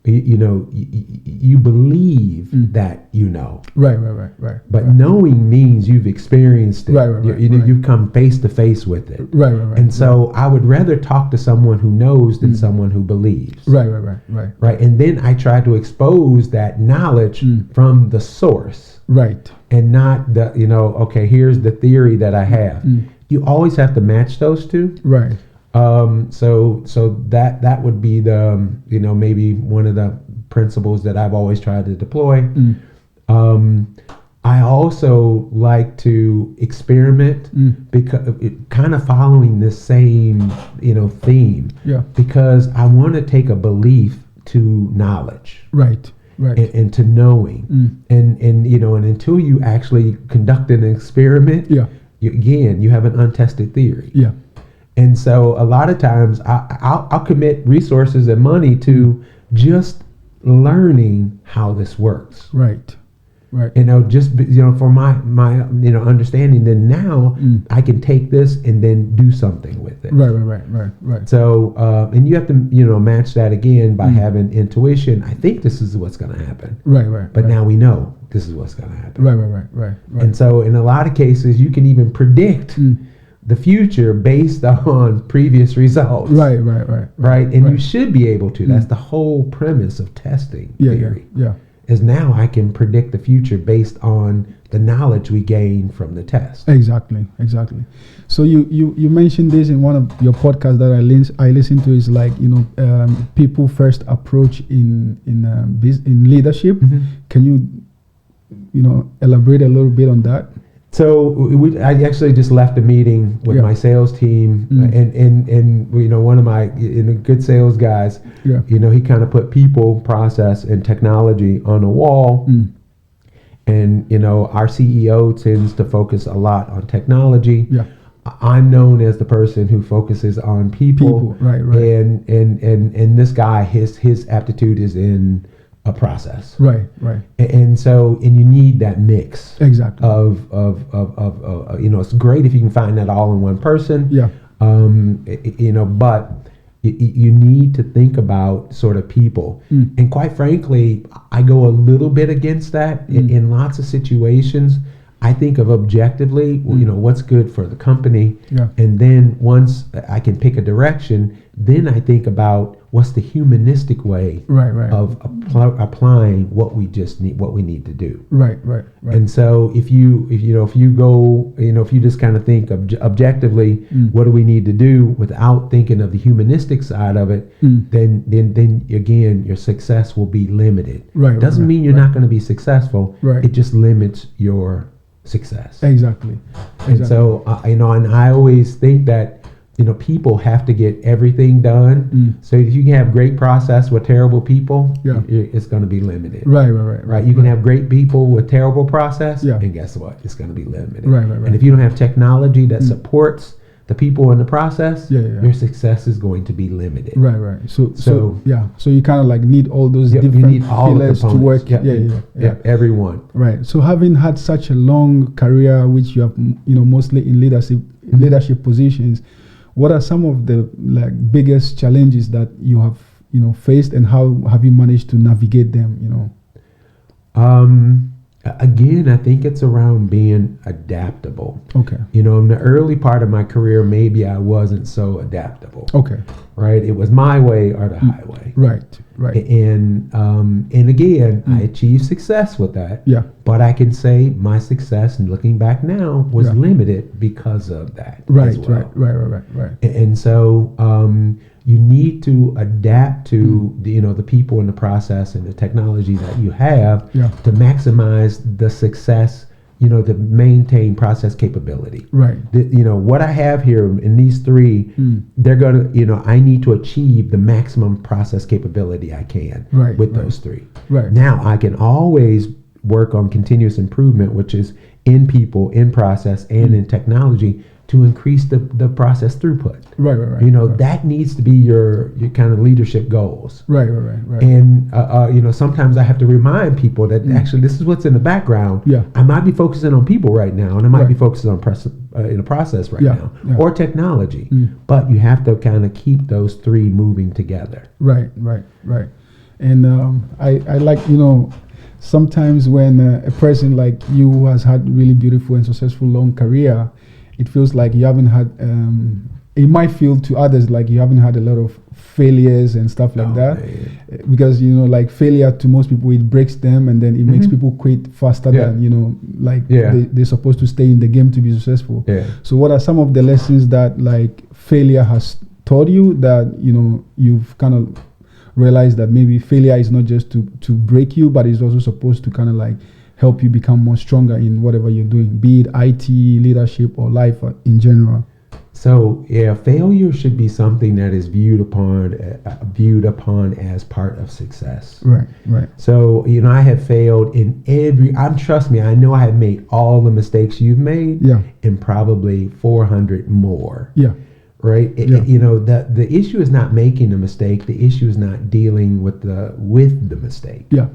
you believe that you know. Right. But knowing means you've experienced it. Right. You've come face to face with it. Right. And so I would rather talk to someone who knows than someone who believes. Right. And then I try to expose that knowledge from the source. Right. And not the, okay, here's the theory that I have. You always have to match those two. Right. So that would be the, maybe one of the principles that I've always tried to deploy. I also like to experiment because kind of following this same, theme. Yeah. Because I want to take a belief to knowledge. Right. And to knowing. And until you actually conduct an experiment, you have an untested theory. Yeah. And so a lot of times I'll commit resources and money to just learning how this works. Right. Just for my understanding. Then now I can take this and then do something with it. Right. So and you have to match that again by having intuition. I think this is what's going to happen. Right. But now we know this is what's going to happen. Right. And so in a lot of cases you can even predict the future based on previous results. Right. And you should be able to. That's the whole premise of testing theory. Yeah. Is now I can predict the future based on the knowledge we gain from the test. Exactly. So you mentioned this in one of your podcasts that I listen to, is like people first approach in leadership. Can you elaborate a little bit on that? So I actually just left a meeting with my sales team, and one of my good sales guys, he kind of put people, process, and technology on a wall. And our CEO tends to focus a lot on technology. Yeah. I'm known as the person who focuses on people. Right. And this guy, his aptitude is in a process. Right. And you need that mix. Exactly. Of it's great if you can find that all in one person. Yeah. But you need to think about sort of people. And quite frankly, I go a little bit against that in lots of situations. I think of objectively, what's good for the company. Yeah. And then once I can pick a direction, then I think about what's the humanistic way of applying what we need to do. Right. And so if you just kind of think objectively, what do we need to do without thinking of the humanistic side of it, then again your success will be limited. Right. Doesn't mean you're not going to be successful. Right. It just limits your success. Exactly. And so and I always think that people have to get everything done. So if you can have great process with terrible people, it's going to be limited. Right. You can have great people with terrible process, and guess what? It's going to be limited. Right. And if you don't have technology that supports the people in the process, your success is going to be limited. Right. So you kind of like need all those different pillars to work. Yeah. Everyone. Right. So having had such a long career, which you have, mostly in leadership positions, what are some of the biggest challenges that you have faced, and how have you managed to navigate them? Again, I think it's around being adaptable. Okay. In the early part of my career, maybe I wasn't so adaptable. Okay. Right. It was my way or the highway. Right. And again, I achieved success with that. Yeah. But I can say my success, and looking back now, was limited because of that. Right. As well. Right. And so you need to adapt to the people in the process and the technology that you have to maximize the success, to maintain process capability. Right. What I have here in these three, they're going to, I need to achieve the maximum process capability I can with those three. Right. Now I can always work on continuous improvement, which is in people, in process, and in technology, to increase the process throughput. Right. That needs to be your kind of leadership goals. Right. And sometimes I have to remind people that actually this is what's in the background. Yeah. I might be focusing on people right now, and I might be focusing on in a process right now, or technology. But you have to kind of keep those three moving together. Right. And I like, sometimes when a person like you who has had really beautiful and successful long career, it feels like you haven't had, it might feel to others like you haven't had a lot of failures and stuff like that. Man. Because, like failure to most people, it breaks them and then it makes people quit faster than, they're supposed to stay in the game to be successful. Yeah. So what are some of the lessons that like failure has taught you that, you've kind of realize that maybe failure is not just to break you, but it's also supposed to kind of like help you become more stronger in whatever you're doing, be it IT, leadership, or life in general? So failure should be something that is viewed upon as part of success. Right. So I have failed in trust me, I know I have made all the mistakes you've made, and probably 400 more. Yeah. Right. The issue is not making a mistake. The issue is not dealing with the mistake. Yeah.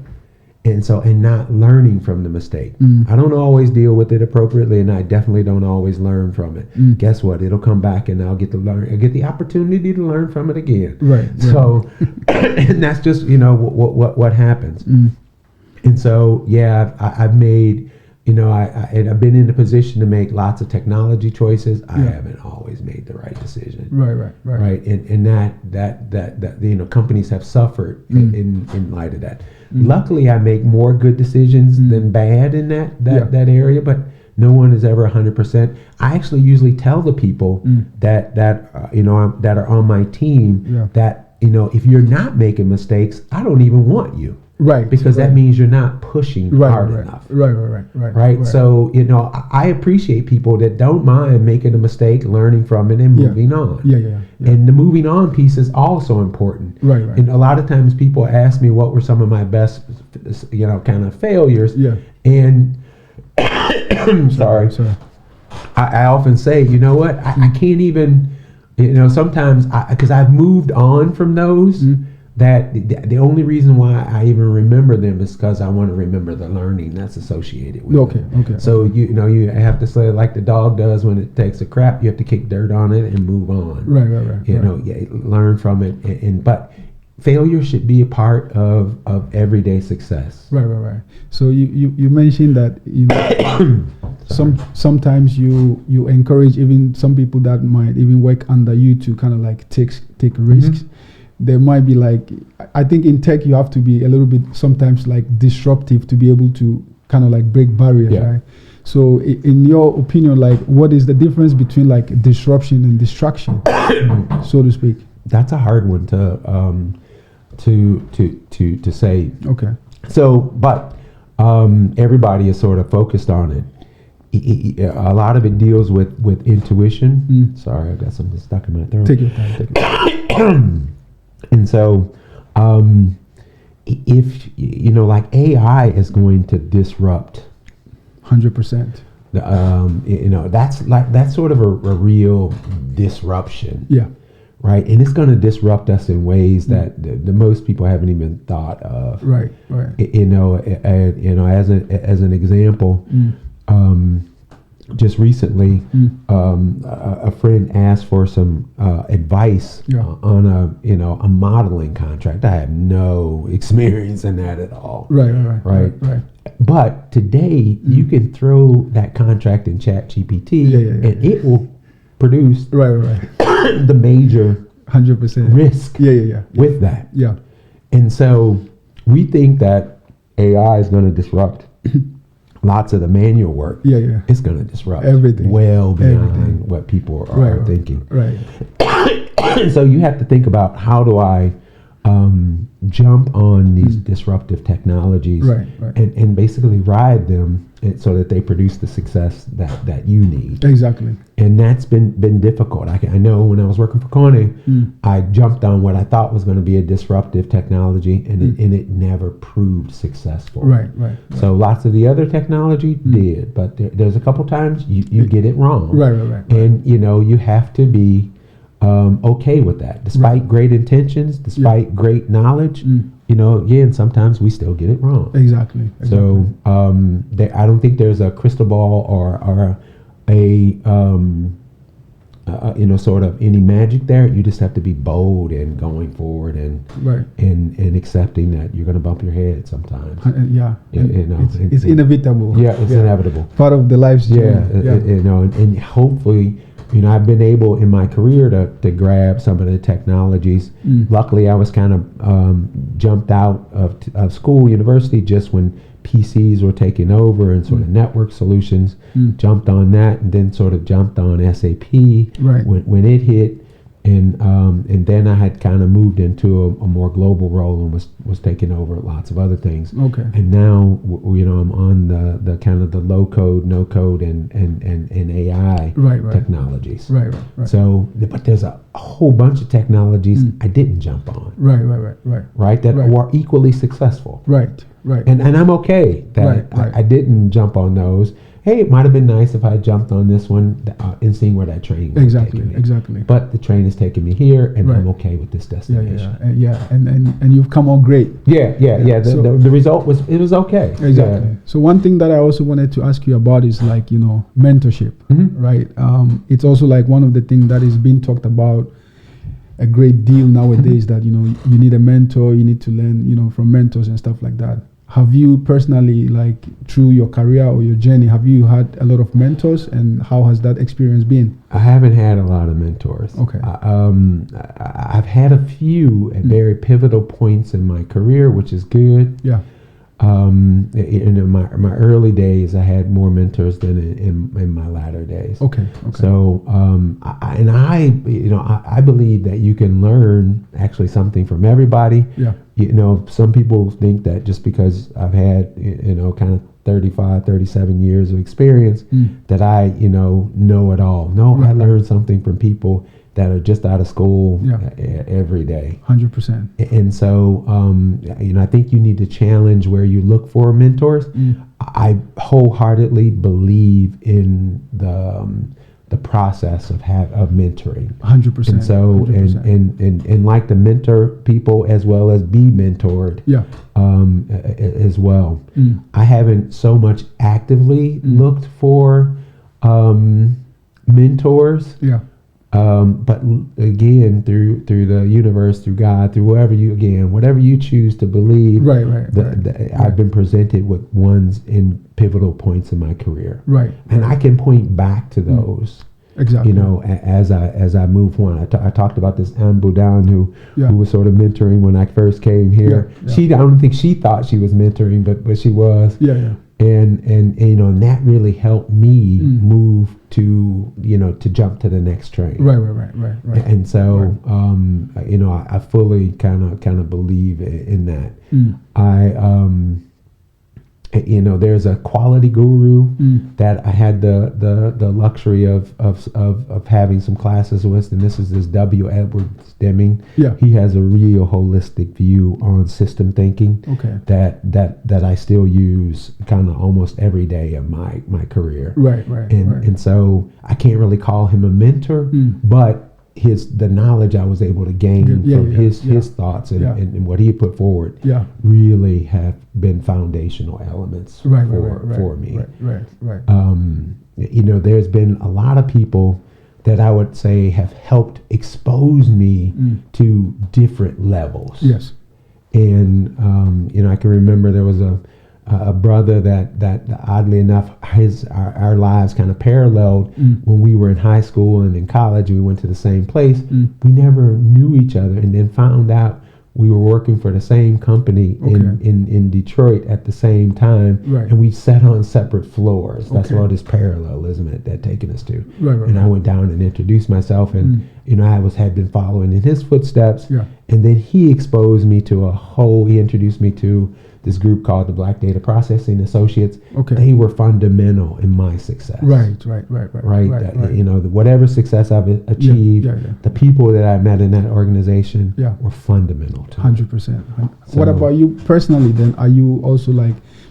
And not learning from the mistake. I don't always deal with it appropriately, and I definitely don't always learn from it. Guess what? It'll come back, and I'll get to learn. I get the opportunity to learn from it again. Right. So, and that's just what happens. And so I've made. I've been in the position to make lots of technology choices. I haven't always made the right decision. Right. And that companies have suffered in light of that. Luckily, I make more good decisions than bad in that area, but no one is ever 100%. I actually usually tell the people that are on my team that if you're not making mistakes, I don't even want you. Right. Because that means you're not pushing hard enough. Right. So, I appreciate people that don't mind making a mistake, learning from it, and moving on. Yeah. And the moving on piece is also important. Right. And a lot of times people ask me what were some of my best, kind of failures. Yeah. And sorry. I often say, you know what? I can't even, sometimes because I've moved on from those. That the only reason why I even remember them is because I want to remember the learning that's associated with it. Okay. So you have to say like the dog does when it takes a crap, you have to kick dirt on it and move on. Right. Learn from it. But failure should be a part of everyday success. Right. So you mentioned that sometimes you encourage even some people that might even work under you to kind of like take risks. There might be like, I think in tech you have to be a little bit sometimes like disruptive to be able to kind of like break barriers, right? So in your opinion, like what is the difference between like disruption and distraction, so to speak? That's a hard one to say. Okay. So, but everybody is sort of focused on it. A lot of it deals with intuition. Sorry, I've got something stuck in my throat. Take your time. And so, if like AI is going to disrupt, 100%. That's sort of a real disruption. Yeah. Right, and it's going to disrupt us in ways that the most people haven't even thought of. Right. As an example. Just recently, a friend asked for some advice on a modeling contract. I have no experience in that at all. Right. But today, you can throw that contract in ChatGPT, and it will produce the major 100% risk with that. Yeah. And so we think that AI is going to disrupt lots of the manual work. It's going to disrupt everything, well beyond what people are thinking. Right. So you have to think about, how do I jump on these disruptive technologies and basically ride them so that they produce the success that you need. Exactly. And that's been difficult. I know when I was working for Coney, I jumped on what I thought was going to be a disruptive technology, and it never proved successful. Right. So lots of the other technology did, but there's a couple times you get it wrong. Right. And you have to be okay with that, despite great intentions, despite great knowledge. Again, sometimes we still get it wrong. Exactly. So I don't think there's a crystal ball or sort of any magic there. You just have to be bold and going forward and and accepting that you're going to bump your head sometimes. It's inevitable. Yeah, it's inevitable. Part of the life's journey. And hopefully, I've been able in my career to grab some of the technologies. Luckily, I was kind of jumped out of school, university, just when PCs were taking over and sort of network solutions. Jumped on that, and then sort of jumped on SAP when it hit, and then I had kind of moved into a more global role and was taking over lots of other things. Okay. And now I'm on the kind of the low code, no code, and AI technologies. Right. So, but there's a whole bunch of technologies I didn't jump on. Right. That were equally successful. Right. And I'm okay that I didn't jump on those. Hey, it might have been nice if I jumped on this one and seen where that train was taking me. Exactly. But the train is taking me here, and I'm okay with this destination. And you've come out great. Yeah. The result was okay. Exactly. Yeah. So one thing that I also wanted to ask you about is mentorship, right? It's also like one of the things that is being talked about a great deal nowadays. That you need a mentor, you need to learn from mentors and stuff like that. Have you personally, through your career or your journey, have you had a lot of mentors, and how has that experience been? I haven't had a lot of mentors. Okay. I've had a few at very pivotal points in my career, which is good. Yeah. In my early days, I had more mentors than in my latter days. Okay. So, I believe that you can learn actually something from everybody. Yeah. Some people think that just because I've had, kind of 35, 37 years of experience, that I, know it all. No, I learned something from people that are just out of school every day. 100%. And so, I think you need to challenge where you look for mentors. I wholeheartedly believe in the process of mentoring. 100%. And so, 100%. And like to mentor people as well as be mentored. Yeah. As well. I haven't so much actively looked for mentors. Yeah. But again, through the universe, through God, through whatever you choose to believe. Right. I've been presented with ones in pivotal points in my career. Right. And I can point back to those. Exactly. As I move on. I talked about this Anne Boudin who was sort of mentoring when I first came here. I don't think she thought she was mentoring, but she was. Yeah. And that really helped me move to jump to the next train. Right. And so I fully kind of believe in that. There's a quality guru that I had the luxury of having some classes with, and this W. Edward Deming. Yeah. He has a real holistic view on system thinking. Okay. That I still use kind of almost every day of my career. Right. And so I can't really call him a mentor, but the knowledge I was able to gain from his thoughts and what he put forward really have been foundational elements for me. Right. There's been a lot of people that I would say have helped expose me to different levels. Yes. And I can remember there was a brother that oddly enough our lives kind of paralleled when we were in high school and in college. We went to the same place. We never knew each other, and then found out we were working for the same company in Detroit at the same time, and we sat on separate floors. That's what this parallelism had taken us to. Right. I went down and introduced myself, and had been following in his footsteps. And then he exposed me to he introduced me to this group called the Black Data Processing Associates. Okay. They were fundamental in my success. Right. Whatever success I've achieved, the people that I met in that organization were fundamental to 100%. What about you personally then? Are you also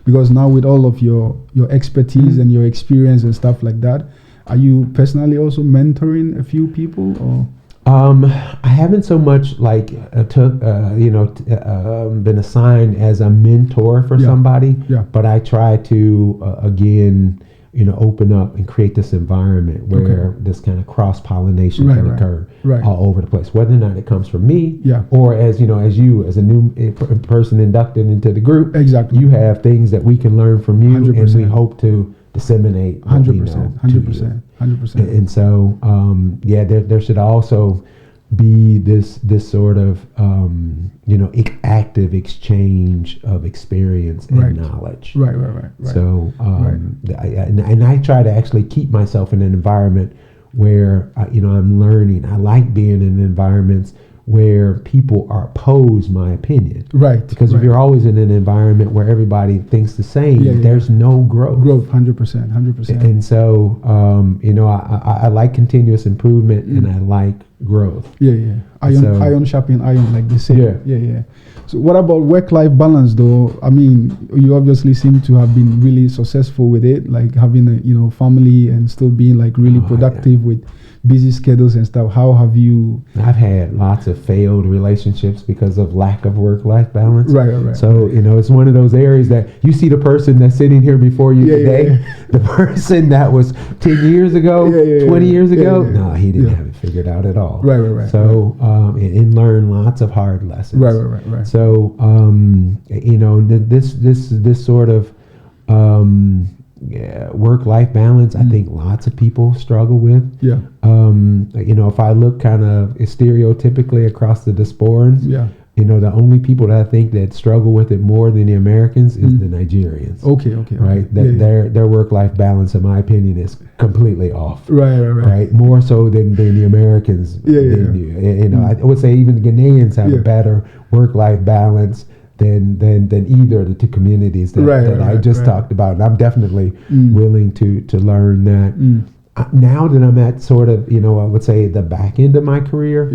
because now with all of your expertise and your experience and stuff like that, are you personally also mentoring a few people or? I haven't so much been assigned as a mentor for somebody, but I try to again open up and create this environment where this kind of cross-pollination can occur all over the place, whether or not it comes from me or as a new person inducted into the group. Exactly. You have things that we can learn from you, 100%. And we hope to disseminate 100%. And so there should also be this sort of active exchange of experience and knowledge. Right. So I try to actually keep myself in an environment where I'm learning. I like being in environments where people oppose my opinion. Right. Because if you're always in an environment where everybody thinks the same, there's no growth. 100%. And so, I like continuous improvement and I like growth. Iron sharpen iron, like they say. Yeah. So what about work-life balance, though? I mean, you obviously seem to have been really successful with it, like having a family and still being like really productive with busy schedules and stuff. How have you? I've had lots of failed relationships because of lack of work-life balance. Right. So it's one of those areas that you see the person that's sitting here before you today, the person that was 10 years ago, 20 years ago. No, he didn't have it figured out at all. Right. So and learn lots of hard lessons. Right. So this sort of work-life balance, I think lots of people struggle with. If I look kind of stereotypically across the diasporans, the only people that I think that struggle with it more than the Americans is the Nigerians. Okay. Right? Their work-life balance, in my opinion, is completely off. Right. More so than the Americans. I would say even the Ghanaians have a better work-life balance than either of the two communities that I just talked about. And I'm definitely willing to learn that. Now that I'm at sort of, I would say the back end of my career,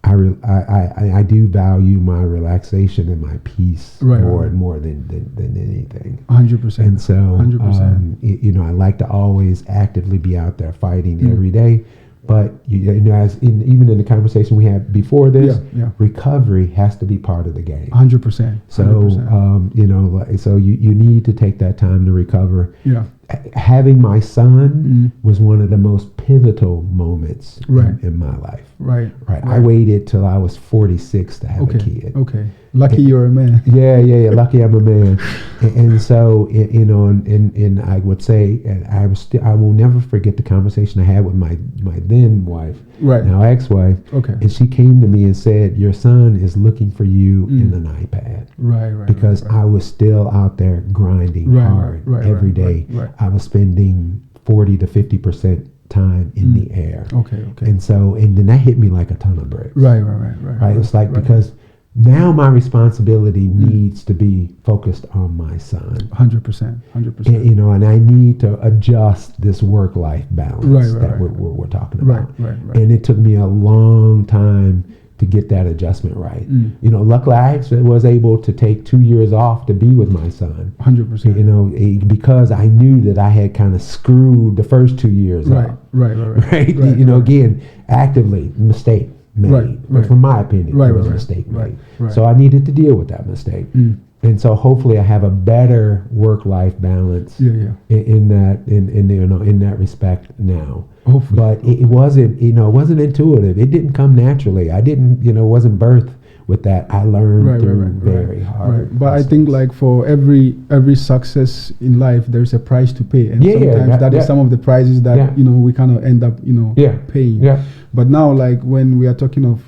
I do value my relaxation and my peace more than anything. 100%. And so, 100%. I like to always actively be out there fighting every day. But even in the conversation we had before this, recovery has to be part of the game. 100%. So so you need to take that time to recover. Having my son was one of the most pivotal moments in my life. Right. I waited till I was 46 to have a kid. Okay. Lucky you're a man. Yeah. Lucky I'm a man. And so, and I would say, and I will never forget the conversation I had with my then wife, now ex-wife. Okay. And she came to me and said, "Your son is looking for you in an iPad." Because I was still out there grinding hard every day. I was spending 40 to 50% time in the air. Okay. And so, and then that hit me like a ton of bricks. Right. It's like, because now my responsibility needs to be focused on my son. 100%. And I need to adjust this work-life balance that we're talking about. And it took me a long time to get that adjustment right. Luckily I actually was able to take 2 years off to be with my son. 100%. Because I knew that I had kind of screwed the first 2 years up. Right. Again, actively, mistake made. But from my opinion, it was a mistake made. So I needed to deal with that mistake. And so hopefully I have a better work-life balance in that respect now. Hopefully. But it wasn't intuitive. It didn't come naturally. I didn't, wasn't birthed with that. I learned through very hard. But I think like for every success in life, there's a price to pay, and sometimes that is some of the prices that we kind of end up paying. But now, like when we are talking of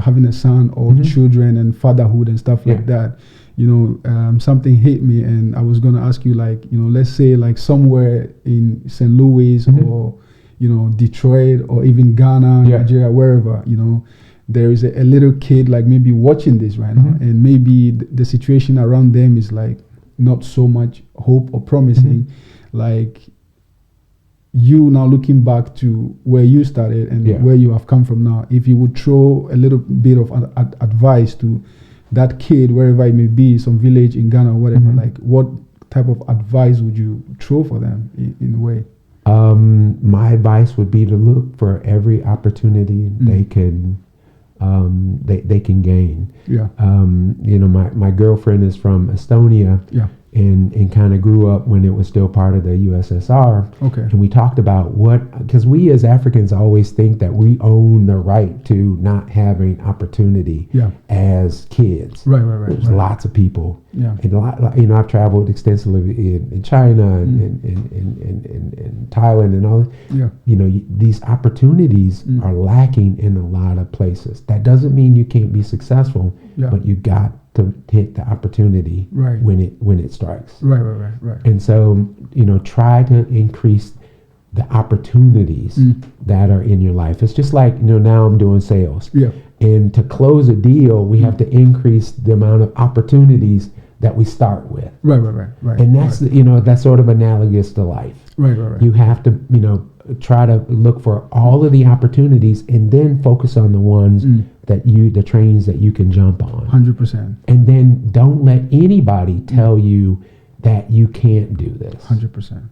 having a son or children and fatherhood and stuff like that, something hit me, and I was gonna ask you, like, let's say like somewhere in St. Louis or Detroit or even Ghana, Nigeria, wherever, there is a little kid like maybe watching this right now, and maybe the situation around them is like not so much hope or promising. Like, you now looking back to where you started and where you have come from now, if you would throw a little bit of advice to that kid, wherever it may be, some village in Ghana or whatever, like what type of advice would you throw for them in a way? My advice would be to look for every opportunity they can gain. My girlfriend is from Estonia. and kind of grew up when it was still part of the USSR. Okay. And we talked about because we as Africans always think that we own the right to not having opportunity as kids. Right. There's lots of people. Yeah. And I've traveled extensively in China and in Thailand and all. Yeah. These opportunities are lacking in a lot of places. That doesn't mean you can't be successful, but you got to hit the opportunity when it strikes. Right. And so, try to increase the opportunities that are in your life. It's just like, now I'm doing sales. Yeah. And to close a deal, we have to increase the amount of opportunities that we start with. Right. And that's, that's sort of analogous to life. Right. You have to, try to look for all of the opportunities and then focus on the ones the trains that you can jump on. 100%. And then don't let anybody tell you that you can't do this. 100%.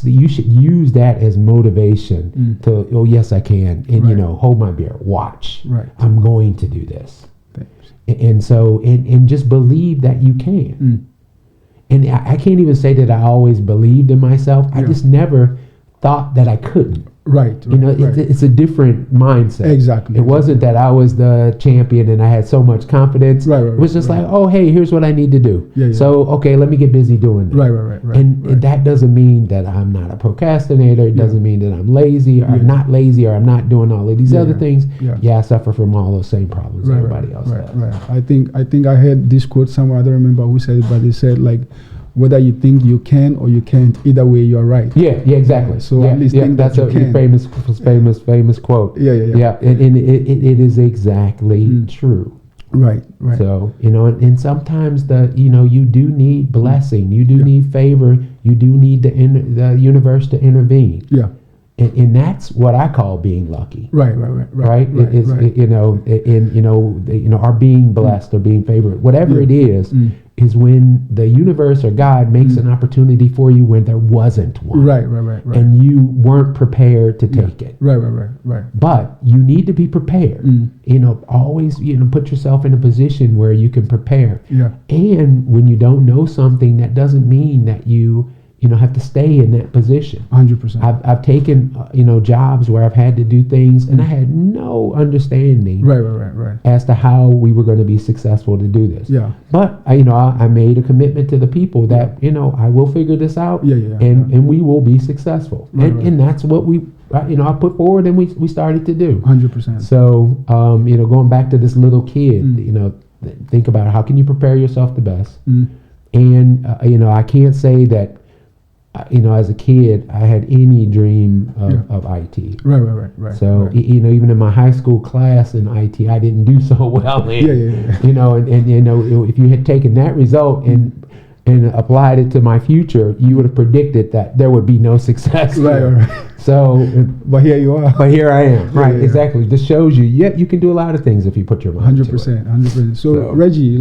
You should use that as motivation to, oh yes, I can. And, hold my beer, watch. Right. I'm going to do this. Thanks. And so, and just believe that you can. And I can't even say that I always believed in myself. I just never thought that I couldn't. Right. It's a different mindset. Exactly. It wasn't that I was the champion and I had so much confidence. Right. It was just like, oh, hey, here's what I need to do. Yeah. So, okay, let me get busy doing that. Right. And that doesn't mean that I'm not a procrastinator. It doesn't mean that I'm lazy or I'm not lazy or I'm not doing all of these other things. Yeah, I suffer from all those same problems everybody else does. Right. I think I heard this quote somewhere. I don't remember who said it, but they said like, whether you think you can or you can't, either way you're right. Yeah, exactly. So at least think that's that you can. famous quote. Yeah. And it is exactly true. Right. So, and sometimes you do need blessing. You do need favor. You do need the universe to intervene. Yeah. And that's what I call being lucky. Right. Or being blessed or being favored. Whatever it is when the universe or God makes an opportunity for you when there wasn't one. Right. And you weren't prepared to take it. Right. But you need to be prepared. Always, put yourself in a position where you can prepare. Yeah. And when you don't know something, that doesn't mean that you have to stay in that position. 100%. I've taken jobs where I've had to do things and I had no understanding right as to how we were going to be successful to do this. Yeah. But I made a commitment to the people that I will figure this out. And we will be successful. And that's what we I put forward and we started to do. 100%. So going back to this little kid, think about how can you prepare yourself the best. And I can't say that as a kid, I had any dream of IT. Right. So, even in my high school class in IT, I didn't do so well. And if you had taken that result and applied it to my future, you would have predicted that there would be no success. Right. So, but here you are. But here I am. Right. Exactly. This shows you, you can do a lot of things if you put your mind 100%. to it. 100%. So, Reggie,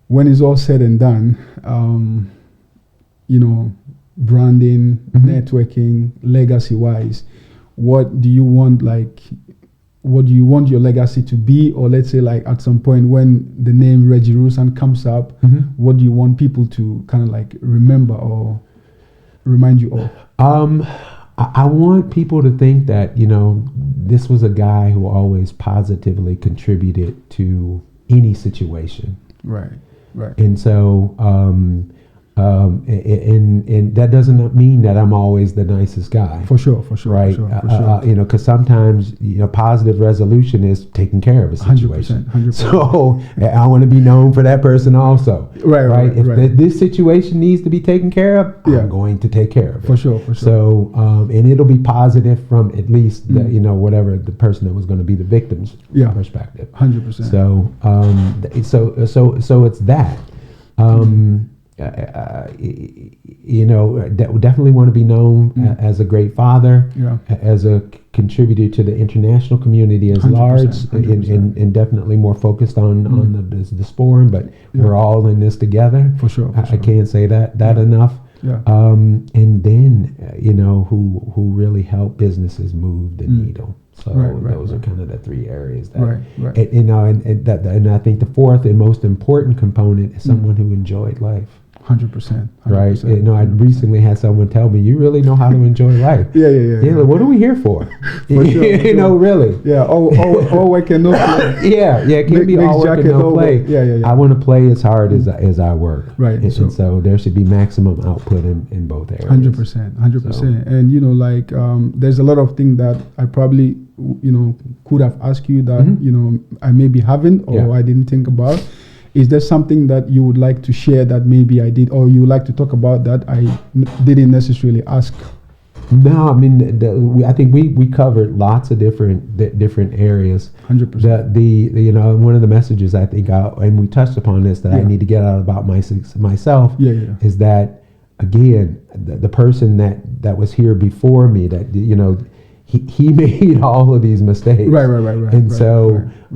when it's all said and done, branding, networking, legacy-wise, what do you want your legacy to be? Or let's say at some point when the name Reggie Rusan comes up, what do you want people to kind of remember or remind you of? I want people to think that, this was a guy who always positively contributed to any situation. Right. And so, and that doesn't mean that I'm always the nicest guy. For sure. Right. Because sometimes, positive resolution is taking care of a situation. 100%. So I want to be known for that person also. Right. If this situation needs to be taken care of, I'm going to take care of it. For sure. So, and it'll be positive from at least the, whatever the person that was going to be the victim's perspective. 100%. So it's that. Definitely want to be known as a great father, as a contributor to the international community as 100%, large, 100%. And definitely more focused on the sport. But we're all in this together. For sure. I can't say that enough. Yeah. And then, who really help businesses move the needle. So those are kind of the three areas that, and I think the fourth and most important component is someone who enjoyed life. 100%. Right. I recently had someone tell me, "You really know how to enjoy life." Yeah. Like, what are we here for? Really. Yeah. All work and no play. It can't be all work and no play. Yeah. I want to play as hard as I work. Right. And so there should be maximum output in both areas. 100%. And there's a lot of things that I probably could have asked you that I maybe haven't or I didn't think about. Is there something that you would like to share that maybe I did, or you would like to talk about that I didn't necessarily ask? No, I mean, I think we covered lots of different areas. 100%. One of the messages I think, and we touched upon this, that I need to get out about myself is that, again, the person that was here before me, that he made all of these mistakes. Right.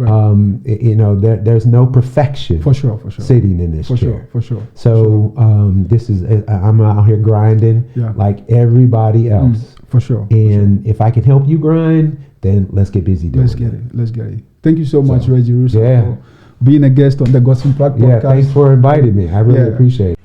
And there's no perfection. For sure. Sitting in this chair. For sure. So this is, I'm out here grinding like everybody else. For sure. And if I can help you grind, then let's get busy doing it. Let's get it. Thank you so much, Reggie Rusan, for being a guest on the Godson Pratt podcast. Yeah, thanks for inviting me. I really appreciate it.